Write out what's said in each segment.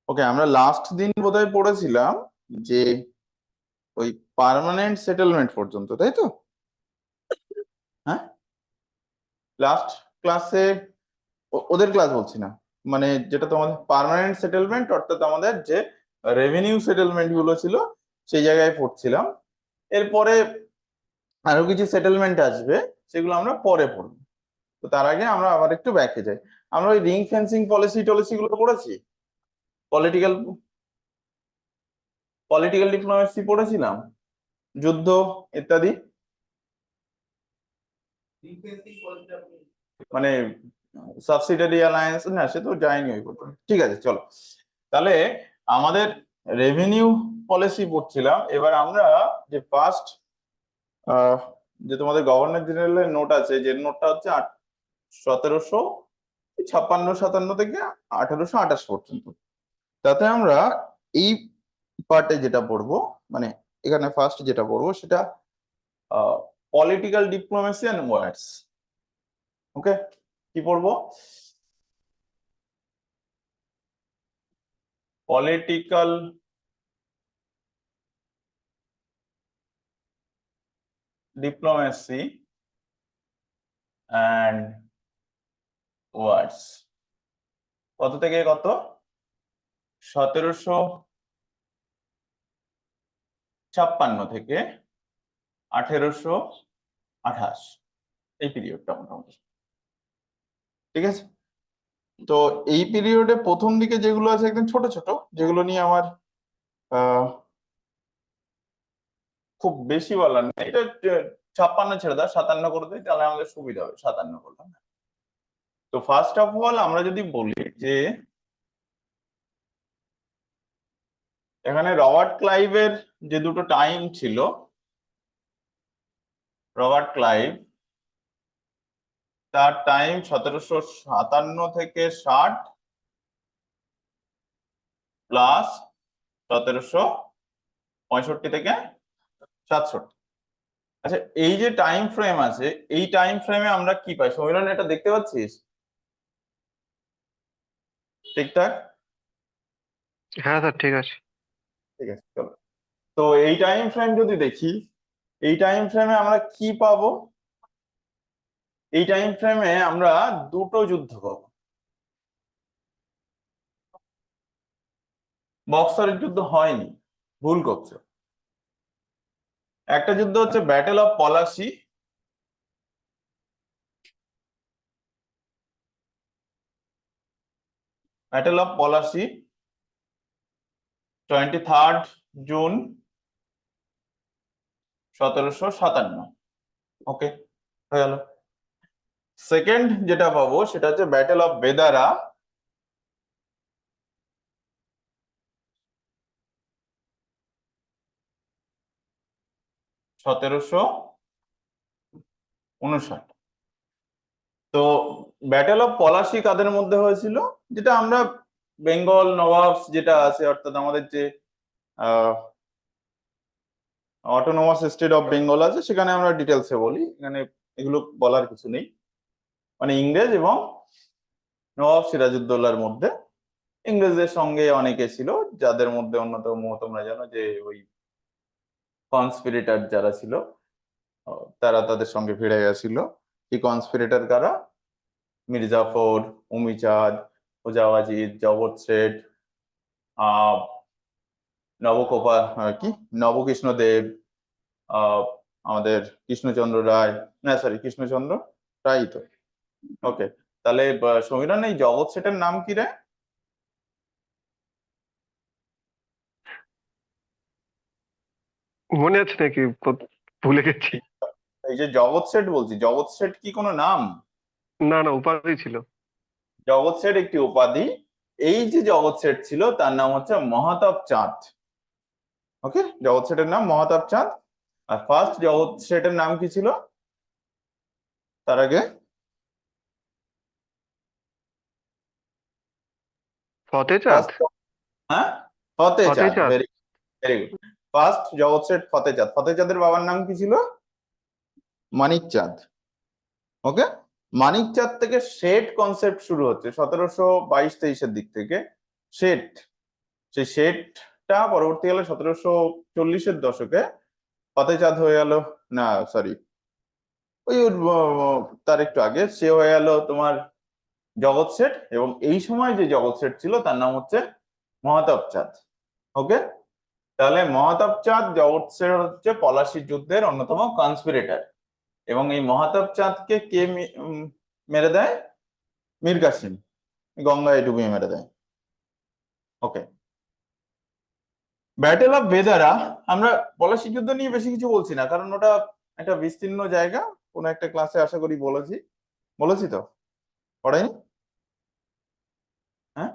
ওকে, আমরা লাস্ট দিন বোধহয় পড়েছিলাম যে ওই পার্মানেন্ট সেটেলমেন্ট পর্যন্ত, তাই তো? হ্যাঁ, লাস্ট ক্লাসে ওদের ক্লাস বলছি না, মানে যেটা তোমাদের পার্মানেন্ট সেটেলমেন্ট, অর্থাৎ আমাদের যে রেভিনিউ সেটেলমেন্ট গুলো ছিল সেই জায়গায় পড়ছিলাম। এরপরে আরো কিছু সেটেলমেন্ট আসবে, সেগুলো আমরা পরে পড়বো। তো তার আগে আমরা আবার একটু ব্যাকে যাই। আমরা ওই রিং ফেন্সিং পলিসি টলিসি গুলো পড়েছি, পলিটিক্যাল পলিটিক্যাল ডিপ্লোমেসি পড়েছিলাম, যুদ্ধ ইত্যাদি। মানে সাবসিডিয়ারি অ্যালায়েন্স না, সে তো যায়নি ওই পর্যন্ত। ঠিক আছে, চলো তাহলে আমাদের রেভিনিউ পলিসি পড়ছিলাম। এবার আমরা যে ফার্স্ট যে তোমাদের গভর্নর জেনারেলের নোট আছে, যে নোটটা হচ্ছে 1756 থেকে 1828 পর্যন্ত, তাতে আমরা এই পার্টে যেটা পড়বো, মানে এখানে ফার্স্ট যেটা পড়বো সেটা পলিটিক্যাল ডিপ্লোমেসি অ্যান্ড ওয়ার্স। ওকে, কি পড়বো? পলিটিক্যাল ডিপ্লোমেসি অ্যান্ড ওয়ার্স। কত থেকে কত? 1756 থেকে 1828, এই পিরিয়ডটা মোটামুটি। ঠিক আছে, তো এই পিরিয়ডে প্রথম দিকে যেগুলো আছে একদম ছোট ছোট, যেগুলো নিয়ে আমার খুব বেশি বলার নেই, এটা 56 ছেড়ে দাও, 57 করে দিই, তাহলে আমাদের সুবিধা হবে। 57 করলাম। তো ফার্স্ট অফ অল আমরা যদি বলি যে এখানে রবার্ট ক্লাইভের যে দুটো টাইম ছিল, রবার্ট ক্লাইভ তার টাইম 1757 থেকে 60 প্লাস 1765 থেকে 67। আচ্ছা, এই যে টাইম ফ্রেম আছে, এই টাইম ফ্রেমে আমরা কি পাই? সমীরণ, এটা দেখতে পাচ্ছিস ঠিকঠাক? হ্যাঁ স্যার, ঠিক আছে। ঠিক আছে, চলো। তো এই টাইম ফ্রেম যদি দেখি, এই টাইম ফ্রেমে আমরা কি পাবো? এই টাইম ফ্রেমে আমরা দুটো যুদ্ধ পাবো। বক্সারের যুদ্ধ হয়নি, ভুল করছে। একটা যুদ্ধ হচ্ছে battle of Palashi, battle of Palashi 23 June 1757। ওকে, হয়ে গেল। সেকেন্ড যেটা পাবো সেটা হচ্ছে ব্যাটেল অফ বেদারা, সতেরোশো উনষাট। তো ব্যাটেল অফ পলাশি কাদের মধ্যে হয়েছিল? যেটা আমরা বেঙ্গল নবাবস যেটা আছে, অর্থাৎ আমাদের যে অটোনোমাস স্টেট অফ বেঙ্গল আছে, সেখানে আমরা ডিটেলসে বলি, এখানে এগুলো বলার কিছু নেই। মানে ইংরেজ এবং নবাব সিরাজউদ্দৌলার মধ্যে, ইংরেজদের সঙ্গে অনেকে ছিল, যাদের মধ্যে অন্যতম তোমরা জানো যে ওই কনস্পিরেটর যারা ছিল, তারা তাদের সঙ্গে ভিড়ে গেছিল। এই কনস্পিরেটর কারা? মির্জাফর, উমিচাঁদ, ওজাওয়াজিদ, জগৎ শেঠ, আহ নবকোপা কি নবকৃষ্ণ দেব, আমাদের কৃষ্ণচন্দ্র রায়, না সরি কৃষ্ণচন্দ্র রায় তো। ওকে, তাহলে সমীরণ, এই জগৎ শেঠের নাম কি রে? মনে আছে নাকি? ভুলে গেছি। এই যে জগৎ শেঠ বলছি, জগৎ শেঠ কি কোনো নাম? না না, উপাধি ছিল। জগৎ শেঠ একটি উপাধি। এই যে জগৎ শেঠ ছিল তার নাম হচ্ছে মহাতাব চাঁদ। ওকে, জগৎ শেঠের নাম মহাতাব চাঁদ। আর ফার্স্ট জগৎ শেঠের নাম কি ছিল তার আগে? ফতে চাঁদ। First, হ্যাঁ, ফতে ফতে চাঁদ। চাঁদ। Very very good. ফার্স্ট জগৎ শেঠ ফতে চাঁদ। ফতে চাঁদের বাবার নাম কি ছিল? মানিক চাঁদ। ওকে, মানিক চাঁদ থেকে শেঠ কনসেপ্ট শুরু হচ্ছে 1722-23 দিক থেকে। শেঠ সেই শেঠটা পরবর্তীকালে 1740-এর দশকে ফতেহ চাঁদ হয়ে গেল, না সরি, ওই তার একটু আগে সে হয়ে গেল তোমার জগৎ শেঠ, এবং এই সময় যে জগৎ শেঠ ছিল তার নাম হচ্ছে মহাতাব চাঁদ। ওকে, তাহলে মহাতাব চাঁদ জগৎ শেঠ হচ্ছে পলাশির যুদ্ধের অন্যতম কনস্পিরেটর, এবং এই মহাতাব চাঁদকে কে মেরে দেয়? মীর কাসিম গঙ্গায় ডুবিয়ে মেরে দেয়। ওকে, ব্যাটেল অফ বেদারা, আমরা পলাশি যুদ্ধ নিয়ে বেশি কিছু বলছি না, কারণ ওটা একটা বিস্তীর্ণ জায়গা, কোনো একটা ক্লাসে আশা করি বলেছি তো, পড়াইনি? হ্যাঁ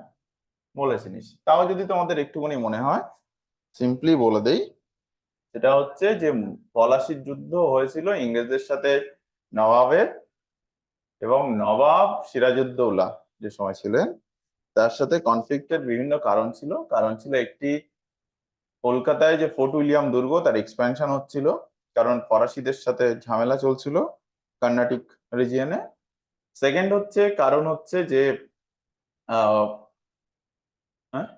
বলেছি নিশ্চয়ই, তাও যদি তোমাদের একটুখানি মনে হয় সিম্পলি বলে দেই। সেটা হচ্ছে যে পলাশির যুদ্ধ হয়েছিল ইংরেজদের সাথে নবাবের, এবং নবাব সিরাজউদ্দৌলা যে সময় ছিলেন তার সাথে কনফ্লিক্টের বিভিন্ন কারণ ছিল একটি, কলকাতায় যে ফোর্ট উইলিয়াম দুর্গ তার এক্সপ্যানশন হচ্ছিল, কারণ ফরাসিদের সাথে ঝামেলা চলছিল কর্ণাটিক রিজিয়নে। সেকেন্ড কারণ হচ্ছে যে আহ, হ্যাঁ,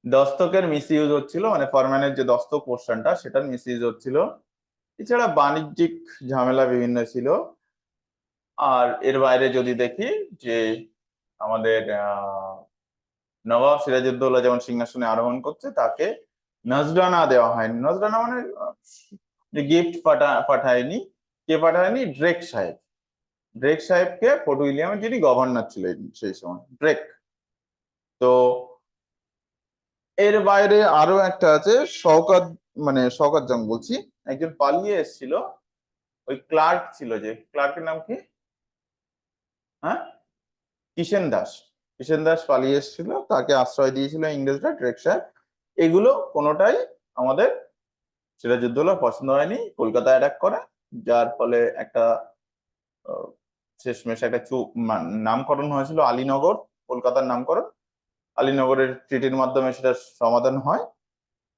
দস্তকের মিস ইউজ হচ্ছিল, মানে ফরম্যানের যে দস্তক পোর্শনটা সেটার মিস ইউজ হচ্ছিল। এছাড়া বাণিজ্যিক ঝামেলা বিভিন্ন ছিল। আর এর বাইরে যদি দেখি যে আমাদের নবাব সিরাজউদ্দৌলা যেমন সিংহাসনে আরোহণ করছে, তাকে নজরানা দেওয়া হয়নি। নজরানা মানে যে গিফট পাঠায়নি। কে পাঠায়নি? ড্রেক সাহেব। ড্রেক সাহেবকে ফোর্ট উইলিয়ামের যিনি গভর্নর ছিলেন সেই সময়, ড্রেক। তো এর বাইরে আরো একটা আছে, শওকত, মানে শওকত জং বলছি, একজন পালিয়ে এসেছিল, ওই ক্লার্ক ছিল, যে ক্লার্কের নাম কি? হ্যাঁ, কিষেন দাস। কিষেন দাস পালিয়ে এসেছিল, তাকে আশ্রয় দিয়েছিল ইংরেজরা, ড্রেক সাহেব। এগুলো কোনোটাই আমাদের সিরাজউদ্দৌলার পছন্দ হয়নি, কলকাতা অ্যাটাক করে, যার ফলে একটা শেষমেশ একটা নামকরণ হয়েছিল আলীনগর, কলকাতার নামকরণ। আলীনগরের ট্রিটির মাধ্যমে সেটা সমাধান হয়,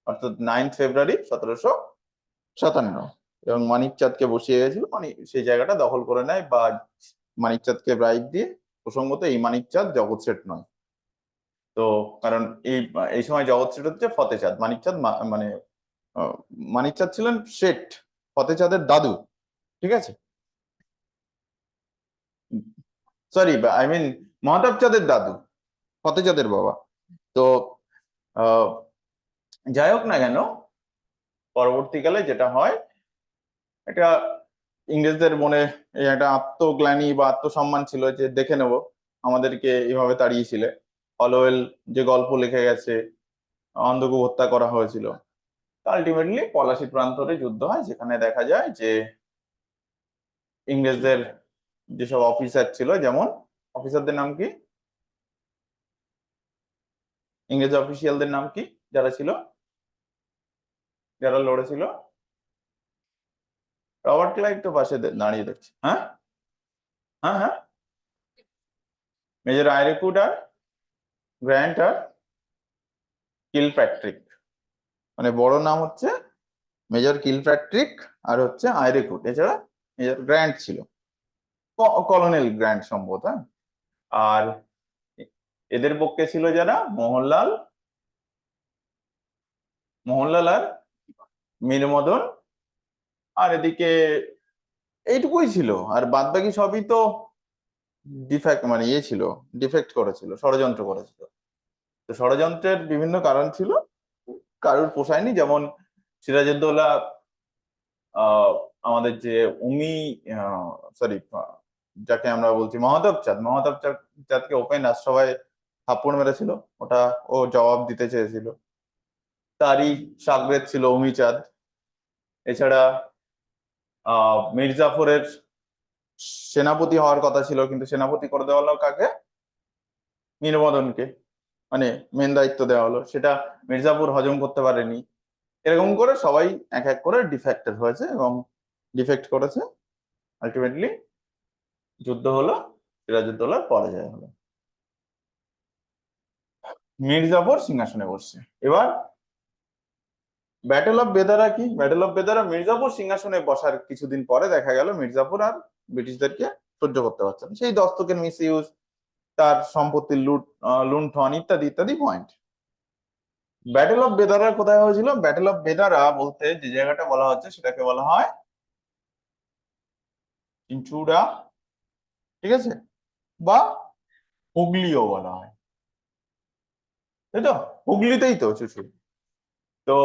অর্থাৎ 9 ফেব্রুয়ারি 1757, এবং মানিক চাঁদকে বসিয়ে গেছিল, মানে সেই জায়গাটা দখল করে নেয়, বা মানিক চাঁদকে ব্রাইব দিয়ে। প্রসঙ্গত এই মানিক চাঁদ জগৎ শেঠ নয়। তো কারণ এই সময় জগৎ শেঠ হচ্ছে ফতেহ চাঁদ, মানিক চাঁদ মানে মানিক চাঁদ ছিলেন শেঠ, ফতেহ চাঁদের দাদু, ঠিক আছে, সরি আই মিন মহাতাব চাঁদের দাদু, ফতেহ চাঁদের বাবা। তো আহ, যাই হোক না কেন, পরবর্তীকালে যেটা হয়, এটা ইংরেজদের মনে এই একটা আত্মগ্লানি বা আত্মসম্মান ছিল, যে দেখে নেব আমাদেরকে এভাবে তাড়িয়েছিলে। অলওয়েল যে গল্প লিখে গেছে, অন্ধকূপ হত্যা করা হয়েছিল, আলটিমেটলি পলাশী প্রান্তরে যুদ্ধ হয়, যেখানে দেখা যায় যে ইংরেজদের যেসব অফিসার ছিল, যেমন অফিসারদের নাম কি, ইংরেজ অফিসিয়ালদের নাম কি, যারা ছিল, যারা লড়েছিল? রবার্ট ক্লাইভ তো পাশে দাঁড়িয়ে দেখছে। হ্যাঁ হ্যাঁ হ্যাঁ, মেজর আইরেকুড আর গ্র্যান্ট আর কিলপ্যাট্রিক, মানে বড় নাম হচ্ছে মেজর কিলপ্যাট্রিক আর হচ্ছে আইরেকুড, এছাড়া মেজর গ্র্যান্ট ছিল, কলোনেল গ্র্যান্ট সম্ভবত। হ্যাঁ? আর এদের পক্ষে ছিল যারা, মোহনলাল আর মীরমদন, আর এদিকে এইটুকুই ছিল, আর বাদ বাকি সবই তো ডিফেক্ট, মানে ছিল, ডিফেক্ট করেছিল, ষড়যন্ত্র করেছিল। তো ষড়যন্ত্রের বিভিন্ন কারণ ছিল, কারোর পোষায়নি, যেমন সিরাজউদ্দৌলা আমাদের যে সরি, যাকে আমরা বলছি মহাতাব চাঁদকে ওপেন রাজসভায় থাপ্পড় মেরেছিল, ওটা ও জবাব দিতে চেয়েছিল। তারই সাগরেদ ছিল উমি চাঁদ। এছাড়া মীর জাফরের সেনাপতি হওয়ার কথা ছিল, কিন্তু সেনাপতি করে দেওয়া হলো কাকে? মীরমদনকে, মানে মেন দায়িত্ব দেওয়া হলো, সেটা মির্জাপুর হজম করতে পারেনি। এরকম করে সবাই এক এক করে ডিফেক্টেড হয়েছে এবং ডিফেক্ট করেছে, আলটিমেটলি যুদ্ধ হলো, সিরাজউদ্দৌলার পরাজয় হলো, মীর জাফর সিংহাসনে বসছে। এবার ব্যাটেল অফ বেদারা কি? ব্যাটেল অফ বেদারা মির্জাপুর সিংহাসনে বসার কিছুদিন পরে দেখা গেল মির্জাপুর আর ব্রিটিশদেরকে সহ্য করতে পারছে না, সেই দস্তকের মিস ইউজ, তার সম্পত্তির লুণ্ঠন ইত্যাদি ইত্যাদি পয়েন্ট। ব্যাটেল অফ বেদারা কোথায় হয়েছিল? ব্যাটেল অফ বেদারা বলতে যে জায়গাটা বলা হচ্ছে সেটাকে বলা হয় চিনচুড়া, ঠিক আছে, বা হুগলিও বলা হয়, তাই তো? হুগলিতেই তো চুচুড়া। তো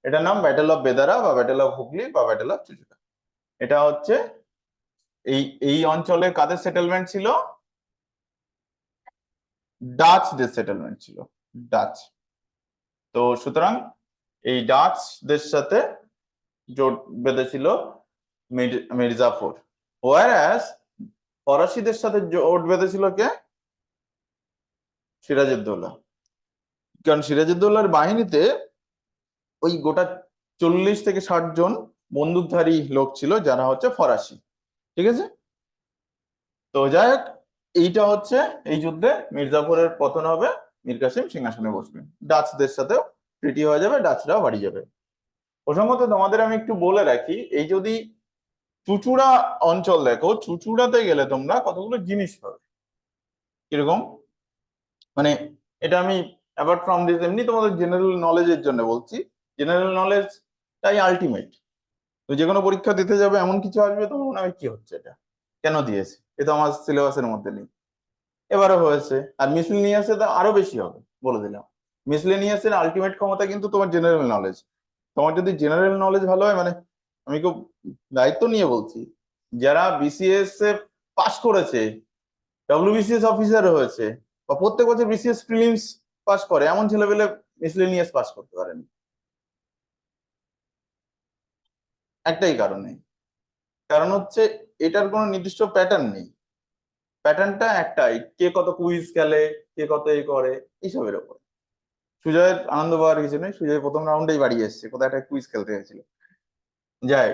এটার নাম ব্যাটেল অফ বেদারা বা ব্যাটেল অফ হুগলি বা ব্যাটেল অফ চুচুড়া। এটা হচ্ছে এই এই অঞ্চলে কাদের সেটেলমেন্ট ছিল? ডাচদের সেটেলমেন্ট ছিল, ডাচ। তো সুতরাং এই ডাচদের সাথে জোট বেঁধেছিল মির্জাফর, ওয়ারাস ফরাসিদের সাথে জোট বেঁধেছিল কে? সিরাজউদ্দৌলা। কারণ সিরাজউদ্দৌলার বাহিনীতে ওই গোটা 40 থেকে 60 জন বন্দুকধারী লোক ছিল যারা হচ্ছে ফরাসি, ঠিক আছে। তো যাই হোক, এইটা হচ্ছে এই যুদ্ধে মির্জাফরের পতন হবে, মীর কাসিম সিংহাসনে বসবেন, ডাচদের সাথেও ট্রিটি হয়ে যাবে, ডাচরাও বাড়ি যাবে। প্রসঙ্গত তোমাদের আমি একটু বলে রাখি, এই যদি চুচুড়া অঞ্চল দেখো, চুচুড়াতে গেলে তোমরা কতগুলো জিনিস পাবে। কিরকম? মানে এটা আমি অ্যাপার্ট ফ্রম দিস এমনি তোমাদের জেনারেল নলেজের জন্য বলছি, জেনারেল নলেজটাই আলটিমেট। তো যে কোনো পরীক্ষা দিতে যাবে এমন কিছু আসবে তোমার মনে হয় কি হচ্ছে এটা, কেন দিয়েছে, এ তো আমার সিলেবাসের মধ্যে নেই। এবারও হয়েছে, আর মিসলেনিয়াসে তো আরো বেশি হবে, বলে দিলাম। মিসলেনিয়াসের আলটিমেট ক্ষমতা কিন্তু তোমার জেনারেল নলেজ। তোমার যদি জেনারেল নলেজ ভালো হয়, মানে আমি খুব দায়িত্ব নিয়ে বলছি, যারা বিসিএস এ পাশ করেছে, ডব্লিউবিসিএস অফিসার হয়েছে, বা প্রত্যেক বছর বিসিএস প্রিলিমস পাস করে, এমন ছেলেপেলে মিসলেনিয়াস পাস করতে পারেন। একটাই কারণে, কারণ হচ্ছে এটার কোনো নির্দিষ্ট প্যাটার্ন নেই। প্যাটার্নটা একটাই, কে কত কুইজ খেলে, কে কত এ করে, এইসবের উপর। সুজয়ের আনন্দ পাওয়ার কিছু নেই, সুজয় প্রথম রাউন্ডেই বাড়ি এসছে, কোথায় একটা কুইজ খেলতে হয়েছিল। যাই,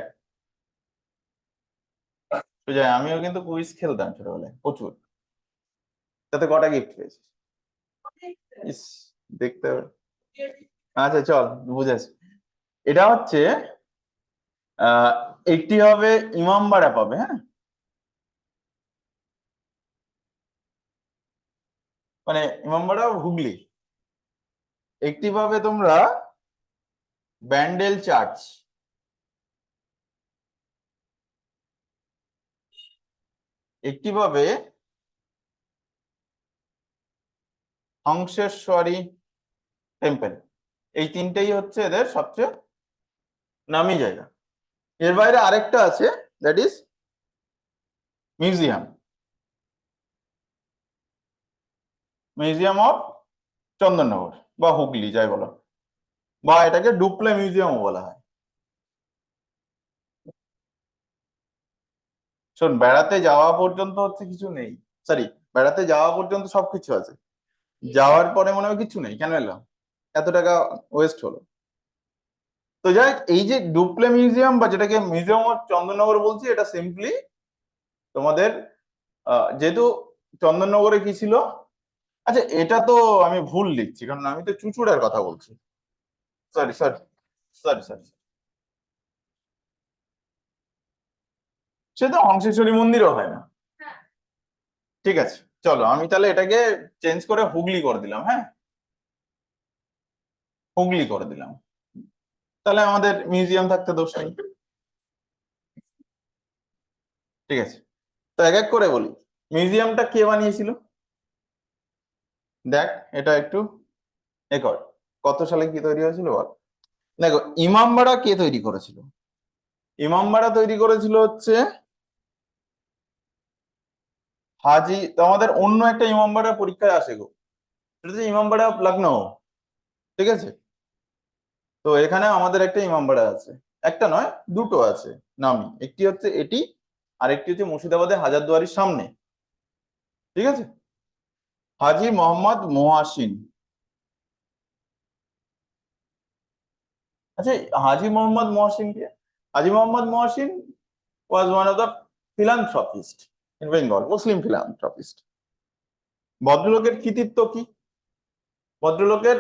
সুজয় আমিও কিন্তু কুইজ খেলতাম ছোটবেলায় প্রচুর। তাতে কটা গিফট পেয়েছিস? ইস, দেখতে হবে। আচ্ছা চল, বুঝেছি। এটা হচ্ছে আহ একটি হবে ইমামবাড়া পাবে, হ্যাঁ, মানে ইমামবাড়া হুগলি। একটি পাবে তোমরা ব্যান্ডেল চার্চ, একটি পাবে হংসেশ্বরী টেম্পল। এই তিনটেই হচ্ছে এদের সবচেয়ে নামি জায়গা। এর বাইরে আরেকটা আছে, that is museum, museum of Chandannagar বা হুগলি যাই বলো, বা এটাকে ডুপ্লে মিউজিয়ামও বলা হয়। শোন, বেড়াতে যাওয়া পর্যন্ত হচ্ছে কিছু নেই, সরি, বেড়াতে যাওয়া পর্যন্ত সবকিছু আছে, যাওয়ার পরে মনে হয় কিছু নেই, কেন এলাম, এত টাকা ওয়েস্ট হলো। তো যাই হোক, এই যে ডুপ্লে মিউজিয়াম বা যেটাকে মিউজিয়াম অফ চন্দননগর বলছি, এটা সিম্পলি তোমাদের যেহেতু চন্দননগরে কি ছিল, আচ্ছা এটা তো আমি ভুল লিখছি, কারণ আমি তো চুচুড়ার কথা বলছি, সরি সরি সরি সরি, সে তো হংসেশ্বরী মন্দিরও হয় না। ঠিক আছে, চলো আমি তাহলে এটাকে চেঞ্জ করে হুগলি করে দিলাম, হ্যাঁ, হুগলি করে দিলাম, তাহলে আমাদের মিউজিয়াম থাকতে দোষ নেই। ঠিক আছে, তো এক এক করে বলি, মিউজিয়ামটা কে বানিয়েছিল? দেখ, এটা একটু এ কর, কত সালে কি তৈরি হয়েছিল বল। দেখো, ইমামবাড়া কে তৈরি করেছিল? ইমামবাড়া তৈরি করেছিল হচ্ছে হাজি, তো আমাদের অন্য একটা ইমামবাড়া পরীক্ষায় আসে গো, সেটা হচ্ছে ইমামবাড়া অফ লখনৌ, ঠিক আছে। তো এখানে আমাদের একটা ইমামবাড়া আছে, একটা নয় দুটো আছে নামি, একটি হচ্ছে এটি, আর একটি হচ্ছে মুর্শিদাবাদের হাজারদুয়ারির সামনে, ঠিক আছে। হাজি মোহাম্মদ মহাসিন। আচ্ছা, হাজি মোহাম্মদ মহসিন কে? Haji Mohammad Mohsin was one of the philanthropist in Bengal, Muslim philanthropist। ভদ্রলোকের কৃতিত্ব কি? ভদ্রলোকের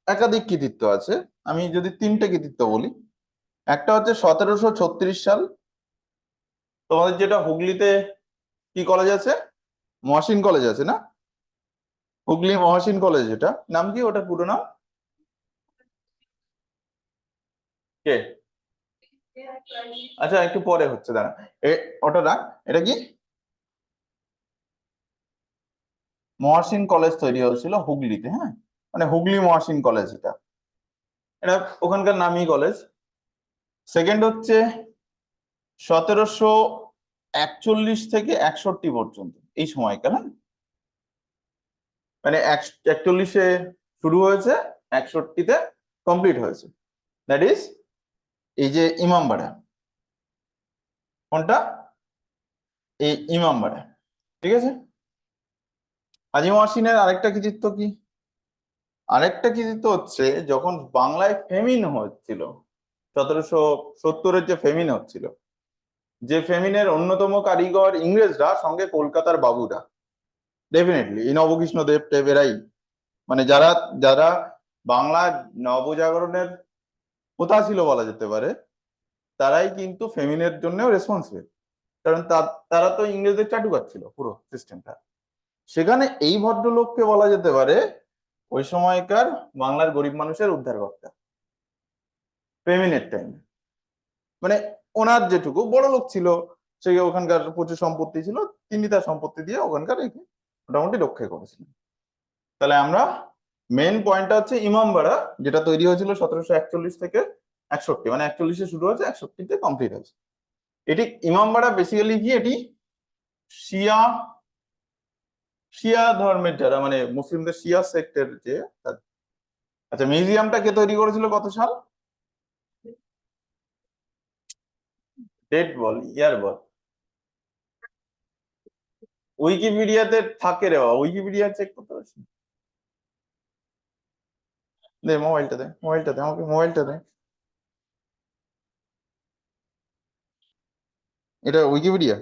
একাধিক কৃতিত্ব আছে, আমি যদি তিনটে কৃতিত্ব বলি, একটা হচ্ছে 1736 সাল, তোমাদের যেটা হুগলিতে কি কলেজ আছে, মহসিন কলেজ আছে না, হুগলি মহাসিন কলেজ, এটা নাম কি ওটা পুরো নাম? কে? আচ্ছা একটু পরে হচ্ছে, দাঁড়া ওটা রাখ। এটা কি মহাসিন কলেজ তৈরি হয়েছিল হুগলিতে, হ্যাঁ, মানে হুগলি মহাসিন কলেজ, এটা এটা ওখানকার নামই কলেজ। সেকেন্ড হচ্ছে 1741 থেকে 61 পর্যন্ত এই সময়কাল, হ্যাঁ? মানে 41-এ শুরু হয়েছে, 61-তে কমপ্লিট হয়েছে। দ্যাট ইজ এই যে ইমামবাড়া, কোনটা? এই ইমামবাড়া, ঠিক আছে। হাজি মহাসিনের আরেকটা কৃতিত্ব কি? আরেকটা কৃতিত্ব হচ্ছে যখন বাংলায় ফেমিন হচ্ছিল, 1770-এর যে ফেমিন হচ্ছিল, যে ফেমিনের অন্যতম কারিগর ইংরেজরা, সঙ্গে কলকাতার বাবুরা, ডেফিনেটলি এই নবকৃষ্ণ দেব টেব এরাই, মানে যারা যারা বাংলা নবজাগরণের কথা ছিল বলা যেতে পারে, তারাই কিন্তু ফেমিনের জন্য রেসপন্সিবল। কারণ তারা তো ইংরেজদের চাটুকার ছিল পুরো সিস্টেমটা। সেখানে এই ভদ্রলোককে বলা যেতে পারে ওই সময়কার বাংলার গরিব মানুষের উদ্ধারকর্তা, ফেমিনের টাইম। মানে ওনার যেটুকু বড় লোক ছিল, সে ওখানকার প্রচুর সম্পত্তি ছিল, তিনি তার সম্পত্তি দিয়ে ওখানকার মোটামুটি রক্ষা করেছিলেন। তাহলে আমরা মেন পয়েন্টটা হচ্ছে ইমামবাড়া, যেটা তৈরি হয়েছিল 1741 থেকে 61, মানে 41-এ শুরু হয়েছে, 61-তে কমপ্লিট হয়েছে। এটি ইমামবাড়া বেসিক্যালি কি, এটি শিয়া শিয়া ধর্মের যারা, মানে মুসলিমদের শিয়া সেক্টের যে আচ্ছা, মিউজিয়ামটা কে তৈরি করেছিল, কত সাল? ডেট বল, ইয়ার বল। উইকিপিডিয়াতে থাকে রে বাবা, উইকিপিডিয়া চেক করতে পারছি। দে মোবাইলটা দে, মোবাইলটা দে আমাকে, মোবাইলটা দে। এটা উইকিপিডিয়া।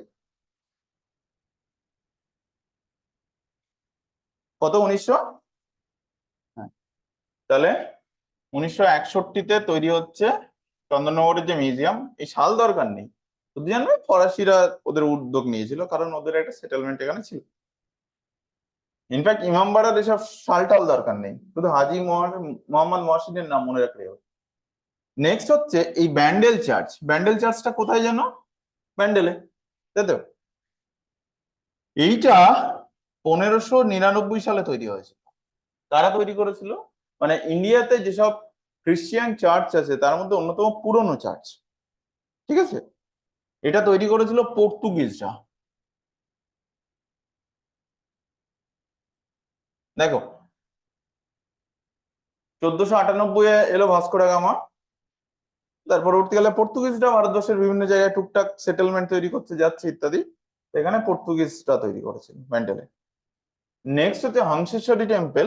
কত, 1900? হ্যাঁ, তাহলে 1961-তে তৈরি হচ্ছে চন্দননগরের যে মিউজিয়াম। এই সাল দরকার নেই, শুধু জানবে ফরাসিরা ওদের উদ্যোগ নিয়েছিল, কারণ ওদের একটা সেটেলমেন্ট এখানে ছিল। ইনফ্যাক্ট ইমামবাড়ার এসব সালটাল দরকার নেই, শুধু হাজি মোহাম্মদ মহসিনের নাম মনে রাখলে হবে। নেক্সট হচ্ছে এই ব্যান্ডেল চার্চ। ব্যান্ডেল চার্চটা কোথায় যেন? ব্যান্ডেলে, তাই তো? এইটা 1599 সালে তৈরি হয়েছিল। কারা তৈরি করেছিল? মানে ইন্ডিয়াতে যেসব খ্রিস্টিয়ান চার্চ আছে তার মধ্যে অন্যতম পুরনো চার্চ, ঠিক আছে? এটা তৈরি করেছিল পর্তুগিজরা। দেখো, 1498-এ এলো ভাস্কো দা গামা। তার পরবর্তীকালে পর্তুগিজরা ভারতবর্ষের বিভিন্ন জায়গায় টুকটাক সেটেলমেন্ট তৈরি করতে যাচ্ছে ইত্যাদি, এখানে পর্তুগিজরা তৈরি করেছিল ব্যান্ডেলে। নেক্সট হচ্ছে হংসেশ্বরী টেম্পল,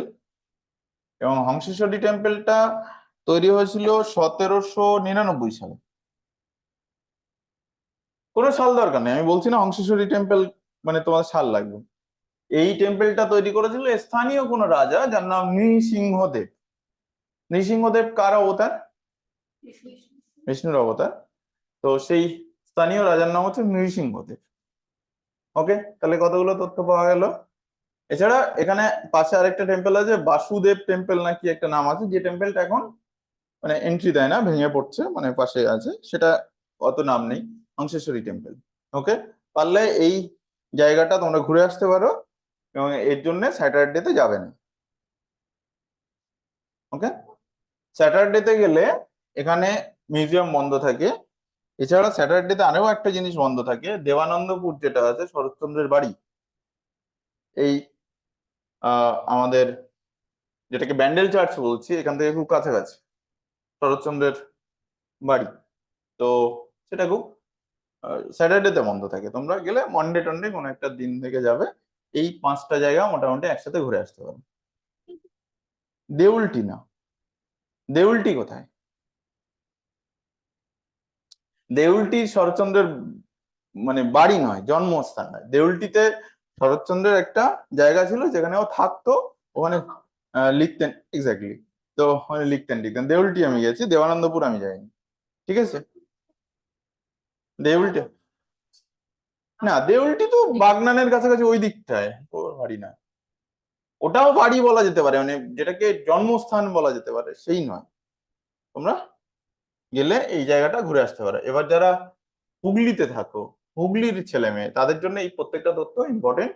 এবং হংসেশ্বরী টেম্পলটা তৈরি হয়েছিল 1799 সালে। কোনো সাল দরকার নেই, আমি বলছি না হংসেশ্বরী টেম্পল মানে তোমার সাল লাগবে। এই টেম্পলটা তৈরি করেছিল স্থানীয় কোনো রাজা, যার নাম নৃসিংহদেব। নৃসিংহদেব কার অবতার? বিষ্ণুর অবতার। তো সেই স্থানীয় রাজার নাম হচ্ছে নৃসিংহদেব। ওকে, তাহলে কতগুলো তথ্য পাওয়া গেল। এছাড়া এখানে পাশে আরেকটা টেম্পল আছে, বাসুদেব টেম্পল নাকি একটা নাম আছে, যে টেম্পলটা এখন মানে এন্ট্রি দেয় না, ভেঙে পড়ছে, মানে পাশে আছে, সেটা অত নাম নেই, হংসেশ্বরী টেম্পল। ওকে, পারলে এই জায়গাটা তোমরা ঘুরে আসতে পারো, এবং এর জন্য স্যাটারডেতে যাবে না। ওকে, স্যাটারডেতে গেলে এখানে মিউজিয়াম বন্ধ থাকে। এছাড়া স্যাটারডেতে আরও একটা জিনিস বন্ধ থাকে, দেবানন্দপুর যেটা আছে শরৎচন্দ্রের বাড়ি, এই আমাদের যেটাকে ব্যান্ডেল চার্চ বলছি, এখান থেকে খুব কাছাকাছি শরৎচন্দ্রের বাড়ি। তো সেটা খুব স্যাটারডেতে বন্ধ থাকে, তোমরা গেলে মন্ডে টন্ডে কোনো একটা দিন থেকে যাবে, এই 5টা জায়গা মোটামুটি একসাথে ঘুরে আসতে পারো। দেউলটি না, দেউলটি কোথায়? দেউলটি শরৎচন্দ্রের মানে বাড়ি নয়, জন্মস্থান নয়। দেউলটিতে শরৎচন্দ্রের একটা জায়গা ছিল যেখানে ও থাকতো, ওখানে লিখতেন, এক্স্যাক্টলি। তো ওখানে লিখতেন। দেউলটি আমি গেছি, দেবানন্দপুর আমি যাইনি, ঠিক আছে। দেউলটি না, দেউলটি তো বাগনানের কাছাকাছি ওই দিকটায়, ওর বাড়ি না। ওটাও বাড়ি বলা যেতে পারে, মানে যেটাকে জন্মস্থান বলা যেতে পারে সেই নয়। তোমরা গেলে এই জায়গাটা ঘুরে আসতে পারো। এবার যারা হুগলিতে থাকো, হুগলির ছেলে মেয়ে, তাদের জন্য এই প্রত্যেকটা তথ্য ইম্পর্টেন্ট,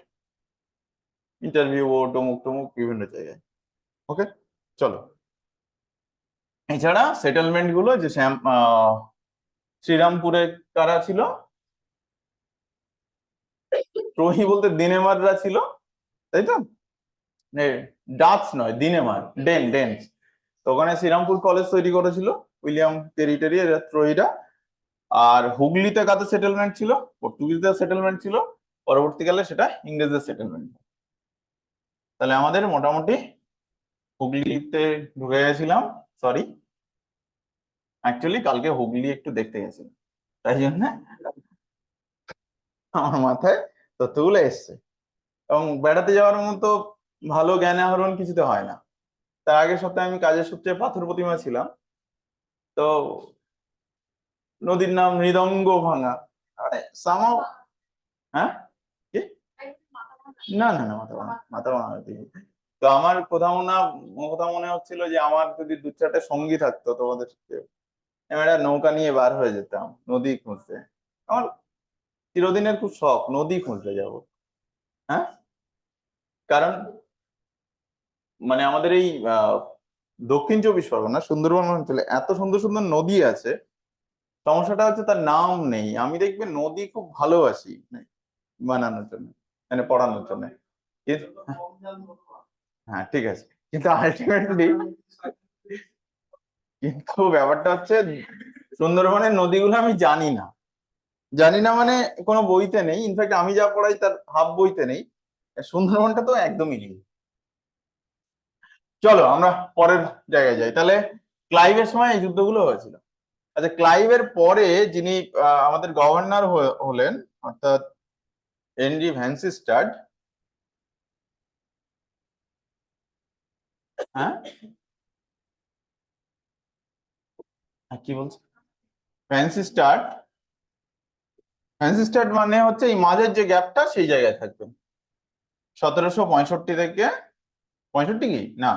ইন্টারভিউ বোর্ড অমুক টমুক বিভিন্ন জায়গায়। ওকে, চলো। এছাড়া সেটেলমেন্ট গুলো যে শ্রীরামপুরে কারা ছিল, ত্রয়ী বলতে দিনেমাররা ছিল, তাই তো? ডাচ নয়, দিনেমার, ডেন। তো ওখানে শ্রীরামপুর কলেজ তৈরি করেছিল উইলিয়াম টেরিটরি, এরা ত্রয়ীরা। আর হুগলিতে কাদের সেটেলমেন্ট ছিল? পর্তুগিজদের সেটেলমেন্ট ছিল, পরবর্তীকালে সেটা ইংরেজদের সেটেলমেন্ট। তাহলে আমাদের মোটামুটি হুগলিতে ঢুকে গেছিলাম। সরি, অ্যাকচুয়ালি কালকে হুগলি একটু দেখতে গেছিলাম, তাই জন্য আমার মাথায় তথ্যগুলো এসছে। এবং বেড়াতে যাওয়ার মতো ভালো জ্ঞান আহরণ কিছুতে হয় না। তার আগের সপ্তাহে আমি কাজের সূত্রে পাথর প্রতিমা ছিলাম, তো নদীর নাম মৃদঙ্গ ভাঙা। আরে সামাও, হ্যাঁ কি? না, মাথা ভাঙা দিকে। তো আমার কোথাও মনে হচ্ছিল যে আমার যদি দু চারটে সঙ্গী থাকতো তোমাদের সাথে, আমি একটা নৌকা নিয়ে বার হয়ে যেতাম নদী খুঁজতে। আমার চিরদিনের খুব শখ নদী খুঁজতে যাব। হ্যাঁ, কারণ মানে আমাদের এই দক্ষিণ চব্বিশ পরগনা সুন্দরবন অঞ্চলে এত সুন্দর সুন্দর নদী আছে, সমস্যাটা হচ্ছে তার নাম নেই। আমি দেখবে নদী খুব ভালোবাসি বানানোর জন্য, মানে পড়ানোর জন্য। হ্যাঁ ঠিক আছে, কিন্তু আলটিমেটলি, কিন্তু ব্যাপারটা হচ্ছে সুন্দরবনের নদীগুলো আমি জানি না মানে কোনো বইতে নেই। ইনফ্যাক্ট আমি যা পড়াই তার হাফ বইতে নেই। সুন্দরবনটা তো একদমই নেই। চলো আমরা পরের জায়গায় যাই। তাহলে ক্লাইভের সময় এই যুদ্ধগুলো হয়েছিল। আচ্ছা, ক্লাইভের পরে যিনি আমাদের গভর্নর হলেন, অর্থাৎ হেনরি ভ্যানসিস্টাড। হ্যাঁ, কি বলছে? ভ্যানসিস্টাড, ভ্যানসিস্টাড মানে হচ্ছে এই মাঝের যে গ্যাপটা সেই জায়গায় থাকবেন। 1765 থেকে 65 কি না,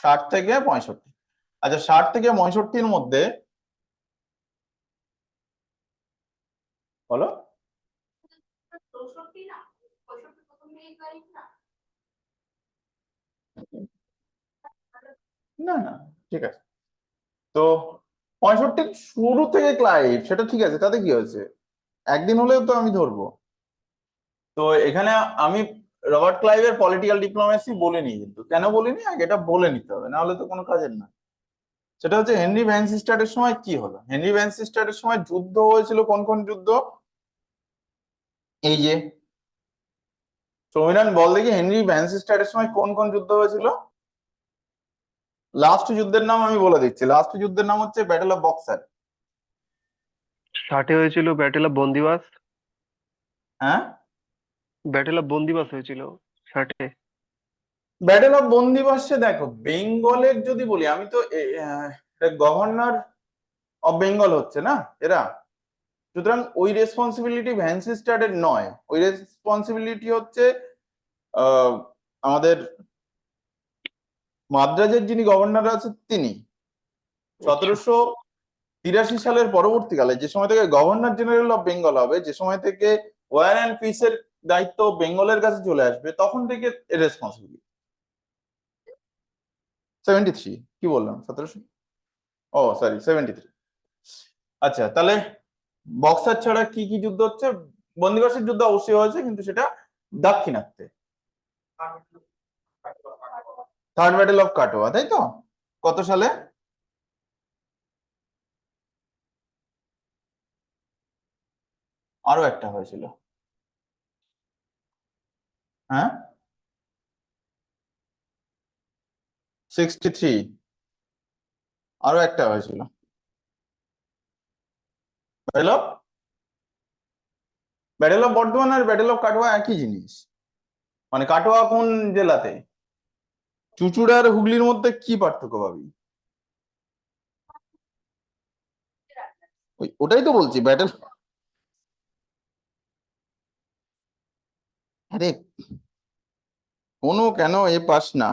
60 থেকে 65। আচ্ছা, 60 থেকে 65-র মধ্যে বলো। না, ঠিক আছে। তো 65 শুরু থেকে ক্লাইভ, সেটা ঠিক আছে, তাতে কি হয়েছে? একদিন হলেও তো আমি ধরবো। তো এখানে আমি রবার্ট ক্লাইভের পলিটিক্যাল ডিপ্লোমেসি বলিনি, কিন্তু কেন বলিনি আগে এটা বলে নিতে হবে, না হলে তো কোনো কাজের না। সেটা হচ্ছে হেনরি ভ্যানসিস্টাডের সময় কি হলো। হেনরি ভ্যানসিস্টাডের সময় যুদ্ধ হয়েছিল, কোন কোন যুদ্ধ? এই যে সমীরণ বল দেখি, হেনরি ভ্যানসিস্টাডের সময় কোন কোন যুদ্ধ হয়েছিল? লাস্ট যুদ্ধের নাম আমি বলে দিচ্ছি, লাস্ট যুদ্ধের নাম হচ্ছে ব্যাটেল অফ বক্সার। 60-এ হয়েছিল ব্যাটেল অফ বন্দিবাস। হ্যাঁ, ব্যাটেল অফ বন্দিবাস হয়েছিল 60-এ। ব্যাটেল অফ বন্দিবাসে দেখো, বেঙ্গলের যদি বলি, আমি তো গভর্নর অফ বেঙ্গল হচ্ছে না এরা, সুতরাং ওই রেসপন্সিবিলিটি ভ্যানসিস্টাডের নয়। ওই রেসপন্সিবিলিটি হচ্ছে আহ, আমাদের মাদ্রাজের যিনি গভর্নর আছে তিনি। আচ্ছা। 1783 সালের পরবর্তীকালে যে সময় থেকে গভর্নর জেনারেল অফ বেঙ্গল হবে, যে সময় থেকে ওয়ার অ্যান্ড পিসের দায়িত্ব বেঙ্গলের কাছে চলে আসবে, তখন থেকে রেসপন্সিবিলিটি। 73, কি বললাম, 1700, ও সরি 73। আচ্ছা, তাহলে বক্সার ছাড়া কি কি যুদ্ধ হচ্ছে? বন্দিবাসের যুদ্ধ অবশ্যই হয়েছে, কিন্তু সেটা দাক্ষিণাত্যে। থার্ড ব্যাটেল অফ কাটোয়া, তাই তো? কত সালে? আরো একটা হয়েছিল। হ্যাঁ, 63। আরো একটা হয়েছিল। Battle of battle of Bardhaman আর ব্যাটেল অফ কাটোয়া একই জিনিস। মানে কাটোয়া কোন জেলাতে? চুঁচুড়া আর হুগলির মধ্যে কি পার্থক্য পাবি? ওটাই তো বলছি, ব্যাটেল। আরে কোনো কেন এ পাস না?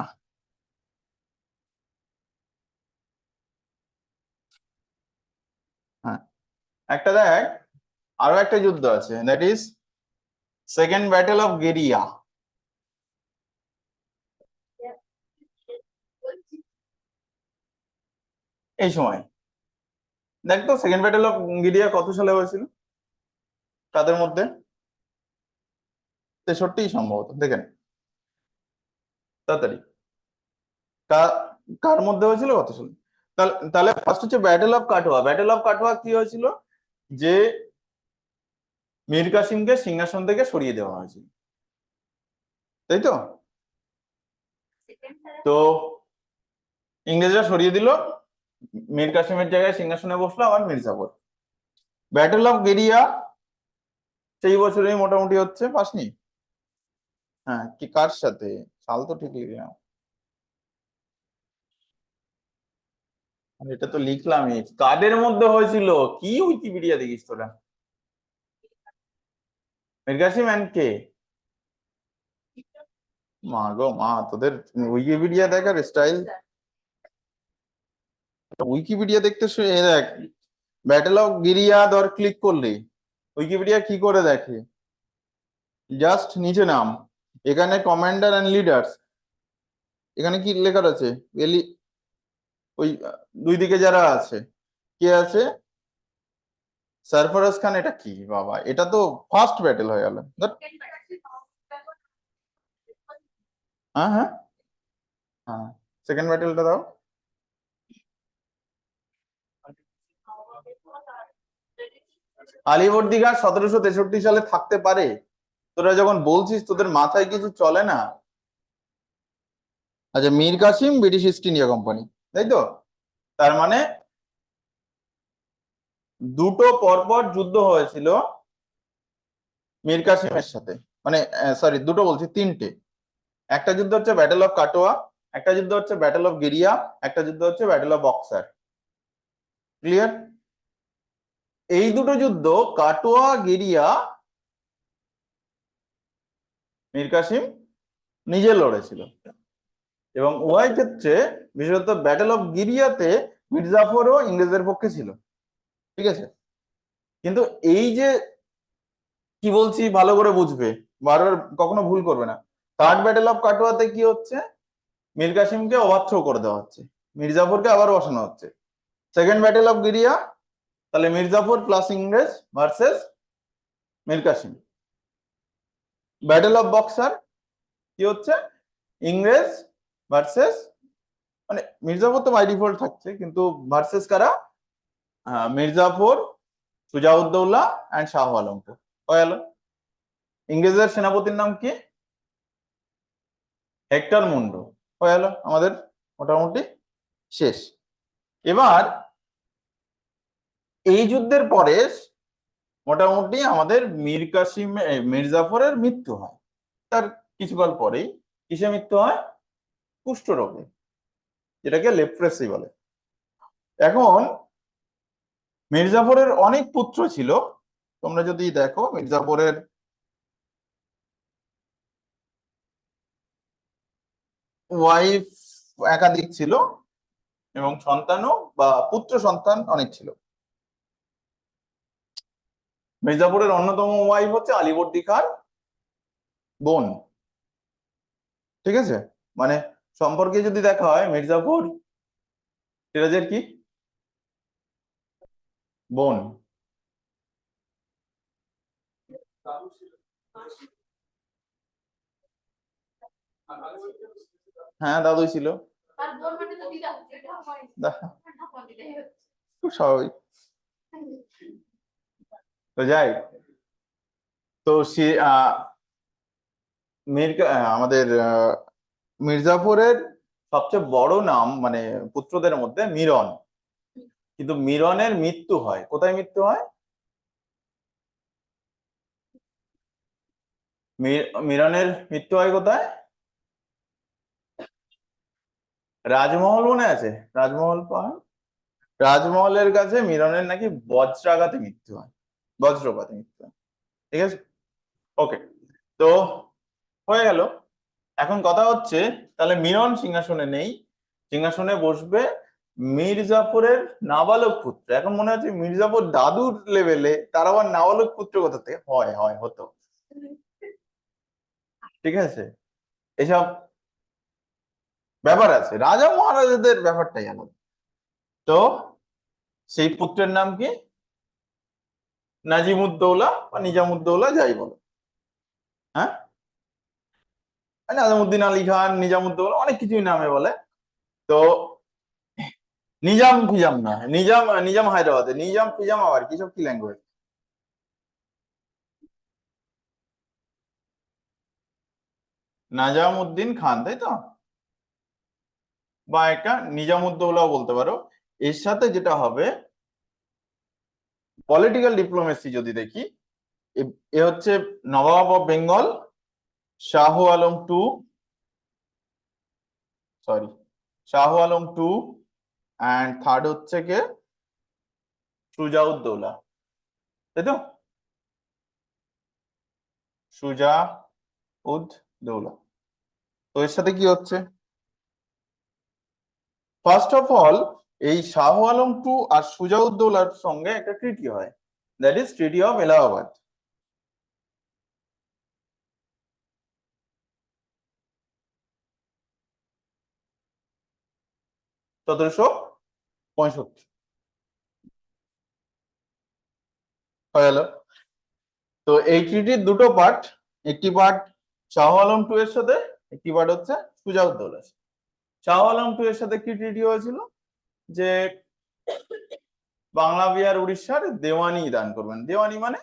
হ্যাঁ, একটা দেখ, আরো একটা যুদ্ধ আছে, that is second battle of Gheria. এই সময় দেখ তো, সেকেন্ড ব্যাটেল অফ গেরিয়া কত সালে হয়েছিল, কাদের মধ্যে? 63 সম্ভবত, দেখেন তাড়াতাড়ি, কার কার মধ্যে হয়েছিল, কত সালে? তাহলে তাহলে ফার্স্ট হচ্ছে battle of Katwa. Battle of Katwa কি হয়েছিল, যে মীর কাসিমকে সিংহাসন থেকে সরিয়ে দেওয়া হয়েছিল, তাই তো? তো ইংরেজরা সরিয়ে দিল, মীর কাসিমের জায়গায় সিংহাসনে বসলো আবার মির্জাফর। ব্যাটেল অফ গেরিয়া সেই বছরই মোটামুটি হচ্ছে, পাসনি? হ্যাঁ, কি কার সাথে, সাল তো ঠিক লিখলাম, আর এটা তো লিখলামই, কাদের মধ্যে হয়েছিল, কি উইকিপিডিয়া দেখিস তোরা? মীর কাসিম এন্ড কে? মা গো মা, তোদের উইকিপিডিয়া দেখার স্টাইল! উইকিপিডিয়া দেখতে দেখ, ব্যাটেল অফ গিরিয়া ধর ক্লিক করলি, উইকিপিডিয়া কি করে দেখে, জাস্ট নিচে নাম, এখানে কমান্ডার এন্ড লিডার্স, এখানে কি লেখা আছে, ওই দুই দিকে যারা আছে, কে আছে, সরফরাজ খান। এটা কি বাবা, এটা তো ফার্স্ট ব্যাটেল হয়ে গেল। হ্যাঁ হ্যাঁ হ্যাঁ, সেকেন্ড ব্যাটেলটা দাও। আলীবর্দী খান 1763 সালে থাকতে পারে? তোরা যখন বলছিস তোদের মাথায় কিছু চলে না। আচ্ছা, Mir Qasim British East India Company, তাই তো? তার মানে দুটো পরপর যুদ্ধ হয়েছিল মীর কাসিমের সাথে, মানে সরি, দুটো বলছি, তিনটে। একটা যুদ্ধ হচ্ছে ব্যাটেল অফ কাটোয়া, একটা যুদ্ধ হচ্ছে ব্যাটেল অফ গিরিয়া, একটা যুদ্ধ হচ্ছে ব্যাটেল অফ বক্সার। ক্লিয়ার? এই দুটো যুদ্ধ, কাটোয়া গিরিয়া, মীর কাসিম নিজে লড়েছিল, এবং উভয় ক্ষেত্রে বিশেষত ব্যাটেল অফ গিরিয়াতে মির্জাফরও ইংরেজদের পক্ষে ছিল, ঠিক আছে? কিন্তু এই যে কি বলছি ভালো করে বুঝবে, বারবার কখনো ভুল করবে না। থার্ড ব্যাটেল অফ কাটোয়াতে কি হচ্ছে, মীর কাসিমকে ওভারথ্রো করে দেওয়া হচ্ছে, মির্জাফরকে আবার বসানো হচ্ছে। সেকেন্ড ব্যাটেল অফ গিরিয়া, তাহলে মির্জাফর প্লাস ইংরেজ versus Mir Qasim. Battle of Buxar কি হচ্ছে, ইংরেজ ভার্সেস, মানে মির্জাফর তো বাই ডিফল্ট থাকছে, কিন্তু ভার্সেস কারা, মির্জাফর, সুজাউদ্দৌলা এন্ড শাহ আলমপুর। হয়ে গেল। ইংরেজের সেনাপতির নাম কি, হেক্টর মুন্ডো। হয়ে গেল আমাদের মোটামুটি শেষ। এবার এই যুদ্ধের পরে মোটামুটি আমাদের মীর কাসিম মির্জাফরের মৃত্যু হয়। তার কিছুকাল পরেই কিসে মৃত্যু হয়, কুষ্ঠরোগে, যেটাকে লেপ্রেসি বলে। এখন মির্জাফরের অনেক পুত্র ছিল, তোমরা যদি দেখো মির্জাফরের ওয়াইফ একাধিক ছিল, এবং সন্তানও বা পুত্র সন্তান অনেক ছিল। মির্জাপুরের অন্যতম ওয়াইফ হচ্ছে আলীবর্দী খান বোন, ঠিক আছে? মানে সম্পর্কে যদি দেখা হয়, মির্জাপুর সিরাজের কি বোন। হ্যাঁ, দাদুই ছিল। খুব স্বাভাবিক। তো যাই, তো সে আমাদের মির্জাফরের সবচেয়ে বড় নাম, মানে পুত্রদের মধ্যে মিরন। কিন্তু মিরনের মৃত্যু হয় কোথায়, মৃত্যু হয়, মিরনের মৃত্যু হয় কোথায়, রাজমহল মনে আছে, রাজমহল পাহাড়, রাজমহলের কাছে মিরনের নাকি বজ্রাঘাতে মৃত্যু হয়, বজ্রপাতে মৃত্যু হয়, ঠিক আছে? ওকে, তো হয়ে গেল। এখন কথা হচ্ছে তাহলে মিরন সিংহাসনে নেই, সিংহাসনে বসবে মির্জাফরের নাবালক পুত্র। এখন মনে হচ্ছে মির্জাফর দাদুর লেভেলে, তার আবার নাবালক পুত্র কোথা থেকে হয়? হয় হতো, ঠিক আছে, এসব ব্যাপার আছে, রাজা মহারাজাদের ব্যাপারটাই আলাদা। তো সেই পুত্রের নাম কি? নাজিমুদ্দৌলা বা নিজামুদ্দৌলা, যাই বলো। হ্যাঁ, নাজিমুদ্দিন আলী খান, নিজামুদ্দৌলা, অনেক কিছুই নামে বলে। তো নিজাম ফিজাম না, নিজাম নিজাম হায়দ্রাবাদে, নিজাম ফিজাম আবার কি, সব কি ল্যাঙ্গুয়েজ? নাজামুদ্দিন খান, তাই তো, বা একটা নিজামুদ্দৌলাও বলতে পারো। এর সাথে যেটা হবে পলিটিক্যাল ডিপ্লোমেসি যদি দেখি, এ হচ্ছে Nawab of Bengal Shah Alam two, sorry, Shah Alam two, and third হচ্ছে কে? সুজাউদ্দৌলা, তাই তো, সুজা উদ দৌলা। তো এর সাথে কি হচ্ছে? ফার্স্ট অফ অল, এই শাহ আলম টু আর সুজাউদ্দৌলার সঙ্গে একটা ট্রিটি হয়, that is treaty of Allahabad. 1765 হয়ে গেল। তো এই ট্রিটির দুটো পার্ট, একটি পার্ট শাহ আলম টু এর সাথে, একটি পার্ট হচ্ছে সুজাউদ্দৌলার সাথে। শাহ আলম টু এর সাথে কি ট্রিটি হয়েছিল? যে বাংলা বিহার উড়িষ্যার দেওয়ানি দান করবেন, দেওয়ানি মানে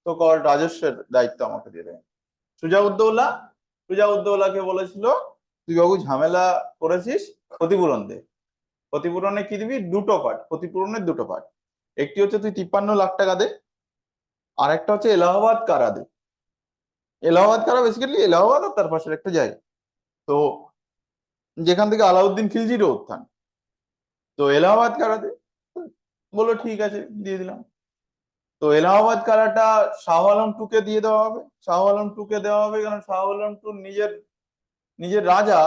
তো কল রাজস্বের দায়িত্ব আমাকে দিয়ে দেবেন। সুজাউদ্দৌলা, সুজাউদ্দৌলাকে বলেছিল তুই বাবু ঝামেলা করেছিস, ক্ষতিপূরণ দে। ক্ষতিপূরণে কি দিবি? দুটো পার্ট, ক্ষতিপূরণের দুটো পার্ট। একটি হচ্ছে তুই 53 লাখ টাকা দে, আর একটা হচ্ছে এলাহাবাদ কারা দে। এলাহাবাদ কারা বেসিক্যালি এলাহাবাদ আর তার পাশের একটা জায়গা, তো যেখান থেকে আলাউদ্দিন খিলজিরও উত্থান। তো এলাহাবাদ কারা দে, বললো ঠিক আছে দিয়ে দিলাম। তো এলাহাবাদ কারাটা শাহ আলম টুকে দিয়ে দেওয়া হবে। শাহ আলম টুকে দেওয়া হবে কারণ শাহ আলম টু নিজের নিজের রাজা,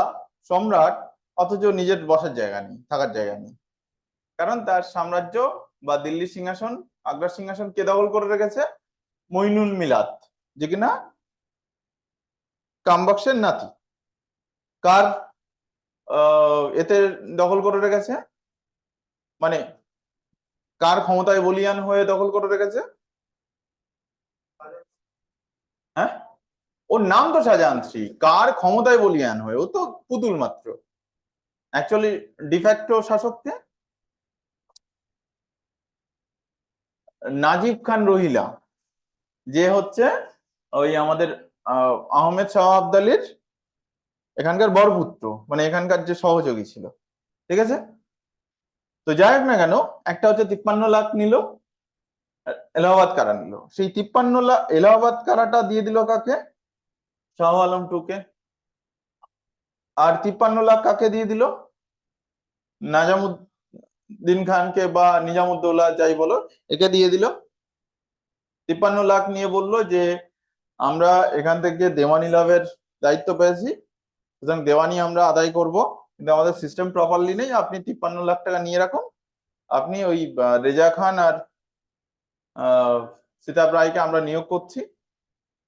সম্রাট, অথচ নিজের বসার জায়গা নেই, থাকার জায়গা নেই। কারণ তার সাম্রাজ্য বা দিল্লি সিংহাসন, আগ্রার সিংহাসন কে দখল করে রেখেছে? মইনুল মিলাত, যে কিনা কামবক্সের নাতি। কার এতে দখল করে রেখেছে, মানে কার ক্ষমতায় বলিয়ান হয়ে দখল করে রেখেছে? হ্যাঁ, ওর নাম তো শাহজাহান শ্রী, কার ক্ষমতায় বলিয়ান হয়ে? ও তো পুতুল মাত্র। অ্যাকচুয়ালি ডিফ্যাক্টো শাসককে নাজিব খান রহিলা, যে হচ্ছে ওই আমাদের আহমেদ শাহ আবদালির এখানকার বরপুত্র, মানে এখানকার যে সহযোগী ছিল, ঠিক আছে। তো যাই হোক না কেন, একটা হচ্ছে 53 লাখ নিল, এলাহাবাদ কারা নিল। সেই 53 লাখ এলাহাবাদ কারাটা দিয়ে দিল কাকে? শাহ আলম টুকে। আর 53 লাখ কাকে দিয়ে দিল? নাজামুদ্দিন খানকে বা নিজামুদ্দৌলা যাই বলো, একে দিয়ে দিল। 53 লাখ নিয়ে বললো যে আমরা এখান থেকে দেওয়ানি লাভের দায়িত্ব পেয়েছি, সুতরাং দেওয়ানি আমরা আদায় করব, কিন্তু আমাদের সিস্টেম প্রপারলি নেই, আপনি 53 লাখ টাকা নিয়ে রাখুন। আপনি ওই রেজা খান আর সিতাব রায়কে আমরা নিয়োগ করছি,